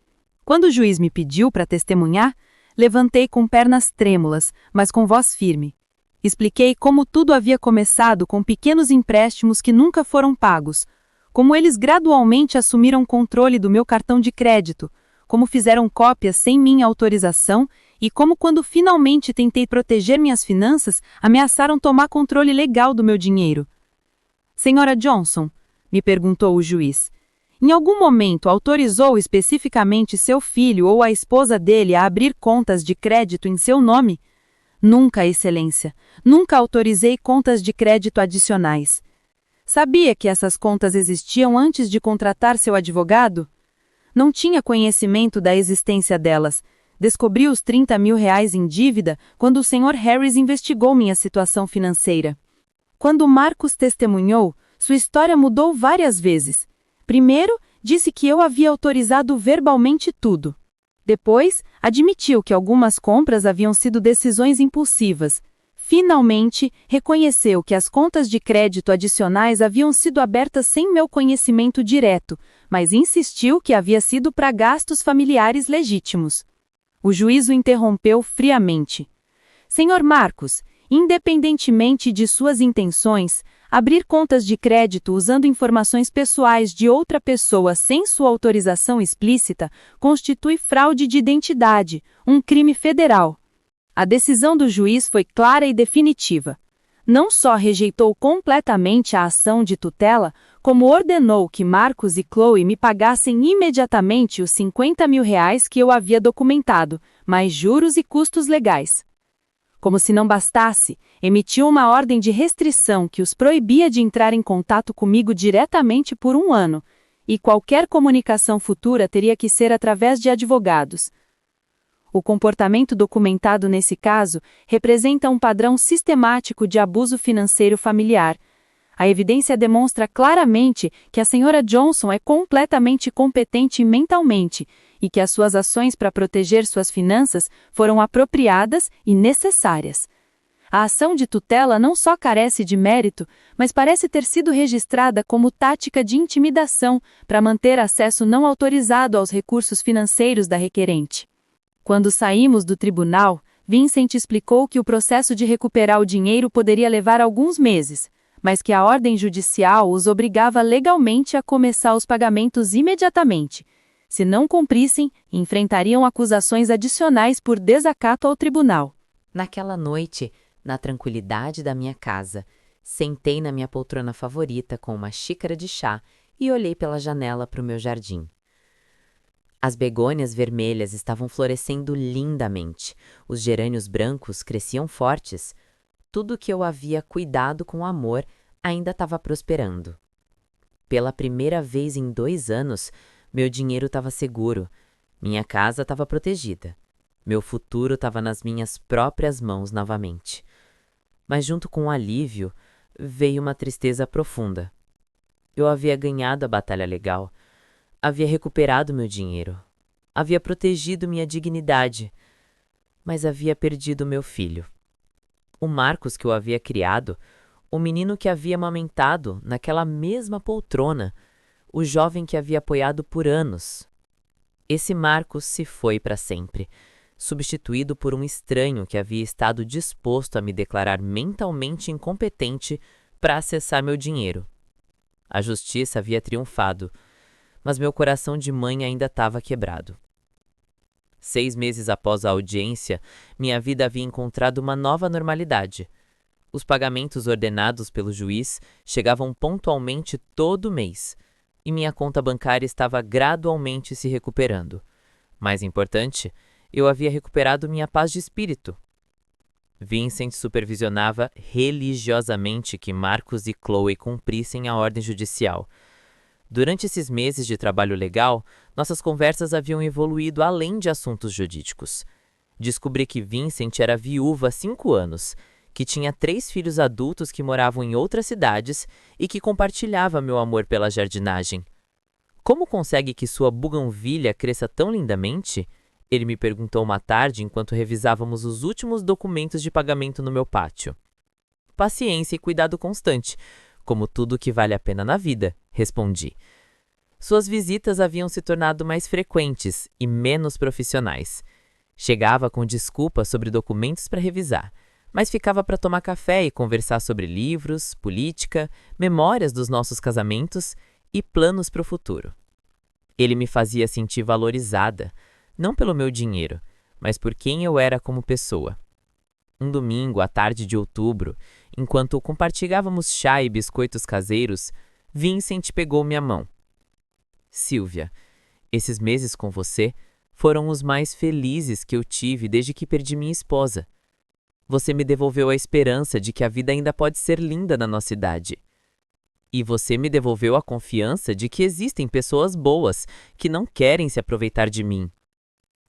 S5: Quando o juiz me pediu para testemunhar, levantei com pernas trêmulas, mas com voz firme. Expliquei como tudo havia começado com pequenos empréstimos que nunca foram pagos, como eles gradualmente assumiram controle do meu cartão de crédito, como fizeram cópias sem minha autorização e como, quando finalmente tentei proteger minhas finanças, ameaçaram tomar controle legal do meu dinheiro. Senhora Johnson, me perguntou o juiz, em algum momento autorizou especificamente seu filho ou a esposa dele a abrir contas de crédito em seu nome? Nunca, Excelência. Nunca autorizei contas de crédito adicionais. Sabia que essas contas existiam antes de contratar seu advogado? Não tinha conhecimento da existência delas. Descobri os R$30 mil em dívida quando o Sr. Harris investigou minha situação financeira. Quando Marcos testemunhou, sua história mudou várias vezes. Primeiro, disse que eu havia autorizado verbalmente tudo. Depois, admitiu que algumas compras haviam sido decisões impulsivas. Finalmente, reconheceu que as contas de crédito adicionais haviam sido abertas sem meu conhecimento direto, mas insistiu que havia sido para gastos familiares legítimos. O juiz o interrompeu friamente. Senhor Marcos, independentemente de suas intenções, abrir contas de crédito usando informações pessoais de outra pessoa sem sua autorização explícita constitui fraude de identidade, um crime federal. A decisão do juiz foi clara e definitiva. Não só rejeitou completamente a ação de tutela, como ordenou que Marcos e Chloe me pagassem imediatamente os R$50 mil que eu havia documentado, mais juros e custos legais. Como se não bastasse, emitiu uma ordem de restrição que os proibia de entrar em contato comigo diretamente por 1 ano, e qualquer comunicação futura teria que ser através de advogados. O comportamento documentado nesse caso representa um padrão sistemático de abuso financeiro familiar. A evidência demonstra claramente que a Sra. Johnson é completamente competente mentalmente e que as suas ações para proteger suas finanças foram apropriadas e necessárias. A ação de tutela não só carece de mérito, mas parece ter sido registrada como tática de intimidação para manter acesso não autorizado aos recursos financeiros da requerente. Quando saímos do tribunal, Vincent explicou que o processo de recuperar o dinheiro poderia levar alguns meses, mas que a ordem judicial os obrigava legalmente a começar os pagamentos imediatamente. Se não cumprissem, enfrentariam acusações adicionais por desacato ao tribunal.
S2: Naquela noite, na tranquilidade da minha casa, sentei na minha poltrona favorita com uma xícara de chá e olhei pela janela para o meu jardim. As begônias vermelhas estavam florescendo lindamente, os gerânios brancos cresciam fortes. Tudo que eu havia cuidado com amor ainda estava prosperando. Pela primeira vez em 2 anos, meu dinheiro estava seguro, minha casa estava protegida. Meu futuro estava nas minhas próprias mãos novamente. Mas junto com o alívio, veio uma tristeza profunda. Eu havia ganhado a batalha legal, havia recuperado meu dinheiro, havia protegido minha dignidade, mas havia perdido meu filho. O Marcos que eu havia criado, o menino que havia amamentado naquela mesma poltrona, o jovem que havia apoiado por anos. Esse Marcos se foi para sempre, substituído por um estranho que havia estado disposto a me declarar mentalmente incompetente para acessar meu dinheiro. A justiça havia triunfado, mas meu coração de mãe ainda estava quebrado. 6 meses após a audiência, minha vida havia encontrado uma nova normalidade. Os pagamentos ordenados pelo juiz chegavam pontualmente todo mês, e minha conta bancária estava gradualmente se recuperando. Mais importante, eu havia recuperado minha paz de espírito. Vincent supervisionava religiosamente que Marcos e Chloe cumprissem a ordem judicial. Durante esses meses de trabalho legal, nossas conversas haviam evoluído além de assuntos jurídicos. Descobri que Vincent era viúva há 5 anos, que tinha 3 filhos adultos que moravam em outras cidades e que compartilhava meu amor pela jardinagem. Como consegue que sua buganvília cresça tão lindamente? Ele me perguntou uma tarde enquanto revisávamos os últimos documentos de pagamento no meu pátio. Paciência e cuidado constante, como tudo que vale a pena na vida, respondi. Suas visitas haviam se tornado mais frequentes e menos profissionais. Chegava com desculpas sobre documentos para revisar, mas ficava para tomar café e conversar sobre livros, política, memórias dos nossos casamentos e planos para o futuro. Ele me fazia sentir valorizada, não pelo meu dinheiro, mas por quem eu era como pessoa. Um domingo, à tarde de outubro, enquanto compartilhávamos chá e biscoitos caseiros, Vincent pegou minha mão. Silvia, esses meses com você foram os mais felizes que eu tive desde que perdi minha esposa. Você me devolveu a esperança de que a vida ainda pode ser linda na nossa idade. E você me devolveu a confiança de que existem pessoas boas que não querem se aproveitar de mim.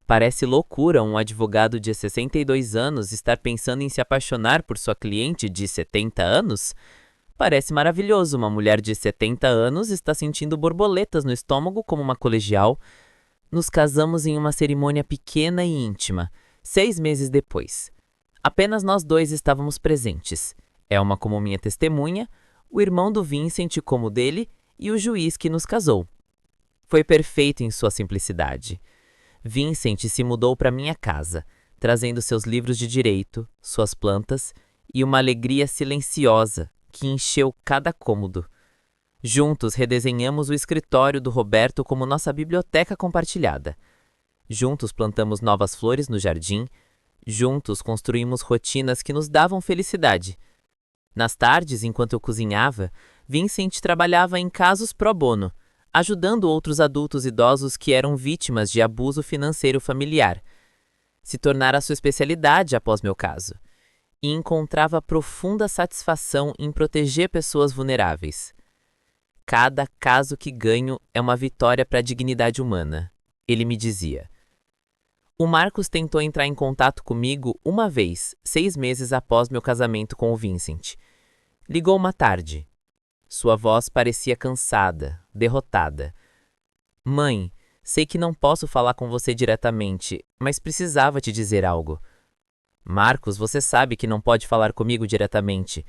S2: Parece loucura um advogado de 62 anos estar pensando em se apaixonar por sua cliente de 70 anos? Parece maravilhoso uma mulher de 70 anos estar sentindo borboletas no estômago como uma colegial. Nos casamos em uma cerimônia pequena e íntima, 6 meses depois. Apenas nós 2 estávamos presentes. Elma como minha testemunha, o irmão do Vincent como dele e o juiz que nos casou. Foi perfeito em sua simplicidade. Vincent se mudou para minha casa, trazendo seus livros de direito, suas plantas e uma alegria silenciosa que encheu cada cômodo. Juntos redesenhamos o escritório do Roberto como nossa biblioteca compartilhada. Juntos plantamos novas flores no jardim. Juntos construímos rotinas que nos davam felicidade. Nas tardes, enquanto eu cozinhava, Vincent trabalhava em casos pro bono, ajudando outros adultos idosos que eram vítimas de abuso financeiro familiar. Se tornara sua especialidade após meu caso, e encontrava profunda satisfação em proteger pessoas vulneráveis. Cada caso que ganho é uma vitória para a dignidade humana, ele me dizia. O Marcos tentou entrar em contato comigo uma vez, 6 meses após meu casamento com o Vincent. Ligou uma tarde. Sua voz parecia cansada, derrotada. Mãe, sei que não posso falar com você diretamente, mas precisava te dizer algo.
S3: Marcos, você sabe que não pode falar comigo diretamente.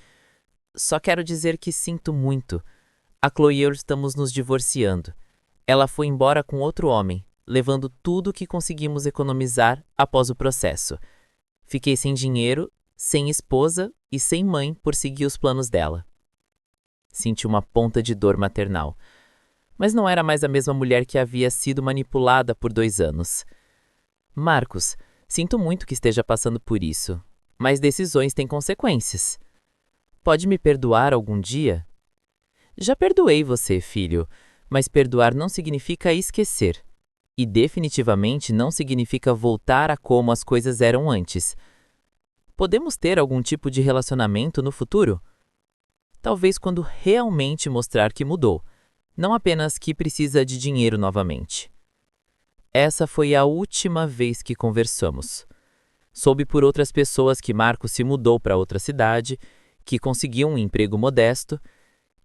S3: Só quero dizer que sinto muito. A Chloe e eu estamos nos divorciando. Ela foi embora com outro homem, levando tudo o que conseguimos economizar após o processo. Fiquei sem dinheiro, sem esposa e sem mãe por seguir os planos dela. Senti uma ponta de dor maternal. Mas não era mais a mesma mulher que havia sido manipulada por 2 anos. Marcos, sinto muito que esteja passando por isso, mas decisões têm consequências. Pode me perdoar algum dia? Já perdoei você, filho, mas perdoar não significa esquecer. E definitivamente não significa voltar a como as coisas eram antes. Podemos ter algum tipo de relacionamento no futuro? Talvez quando realmente mostrar que mudou, não apenas que precisa de dinheiro novamente. Essa foi a última vez que conversamos. Soube por outras pessoas que Marcos se mudou para outra cidade, que conseguiu um emprego modesto,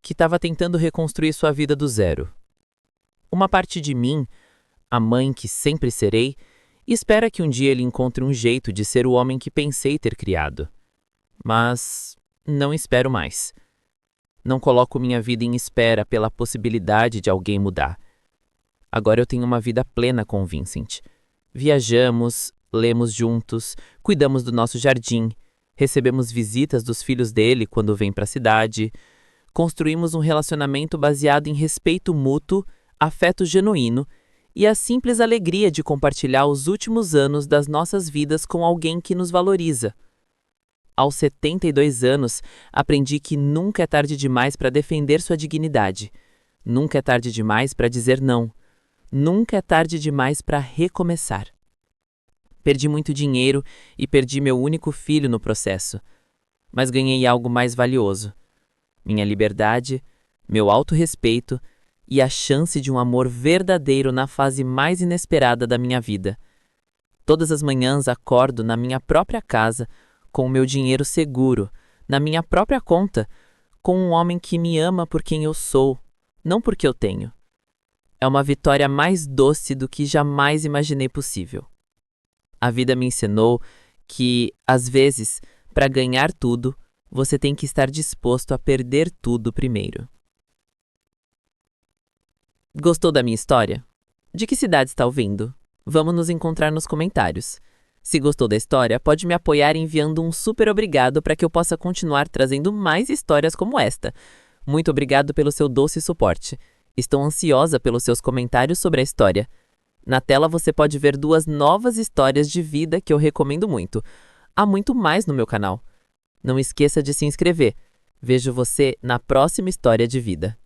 S3: que estava tentando reconstruir sua vida do zero. Uma parte de mim, a mãe que sempre serei, espera que um dia ele encontre um jeito de ser o homem que pensei ter criado. Mas não espero mais. Não coloco minha vida em espera pela possibilidade de alguém mudar. Agora eu tenho uma vida plena com o Vincent. Viajamos, lemos juntos, cuidamos do nosso jardim, recebemos visitas dos filhos dele quando vem para a cidade, construímos um relacionamento baseado em respeito mútuo, afeto genuíno e a simples alegria de compartilhar os últimos anos das nossas vidas com alguém que nos valoriza. Aos 72 anos, aprendi que nunca é tarde demais para defender sua dignidade. Nunca é tarde demais para dizer não. Nunca é tarde demais para recomeçar. Perdi muito dinheiro e perdi meu único filho no processo. Mas ganhei algo mais valioso. Minha liberdade, meu autorrespeito e a chance de um amor verdadeiro na fase mais inesperada da minha vida. Todas as manhãs acordo na minha própria casa, com o meu dinheiro seguro, na minha própria conta, com um homem que me ama por quem eu sou, não porque eu tenho. É uma vitória mais doce do que jamais imaginei possível. A vida me ensinou que, às vezes, para ganhar tudo, você tem que estar disposto a perder tudo primeiro. Gostou da minha história? De que cidade está ouvindo? Vamos nos encontrar nos comentários. Se gostou da história, pode me apoiar enviando um super obrigado para que eu possa continuar trazendo mais histórias como esta. Muito obrigado pelo seu doce suporte. Estou ansiosa pelos seus comentários sobre a história. Na tela você pode ver 2 novas histórias de vida que eu recomendo muito. Há muito mais no meu canal. Não esqueça de se inscrever. Vejo você na próxima história de vida.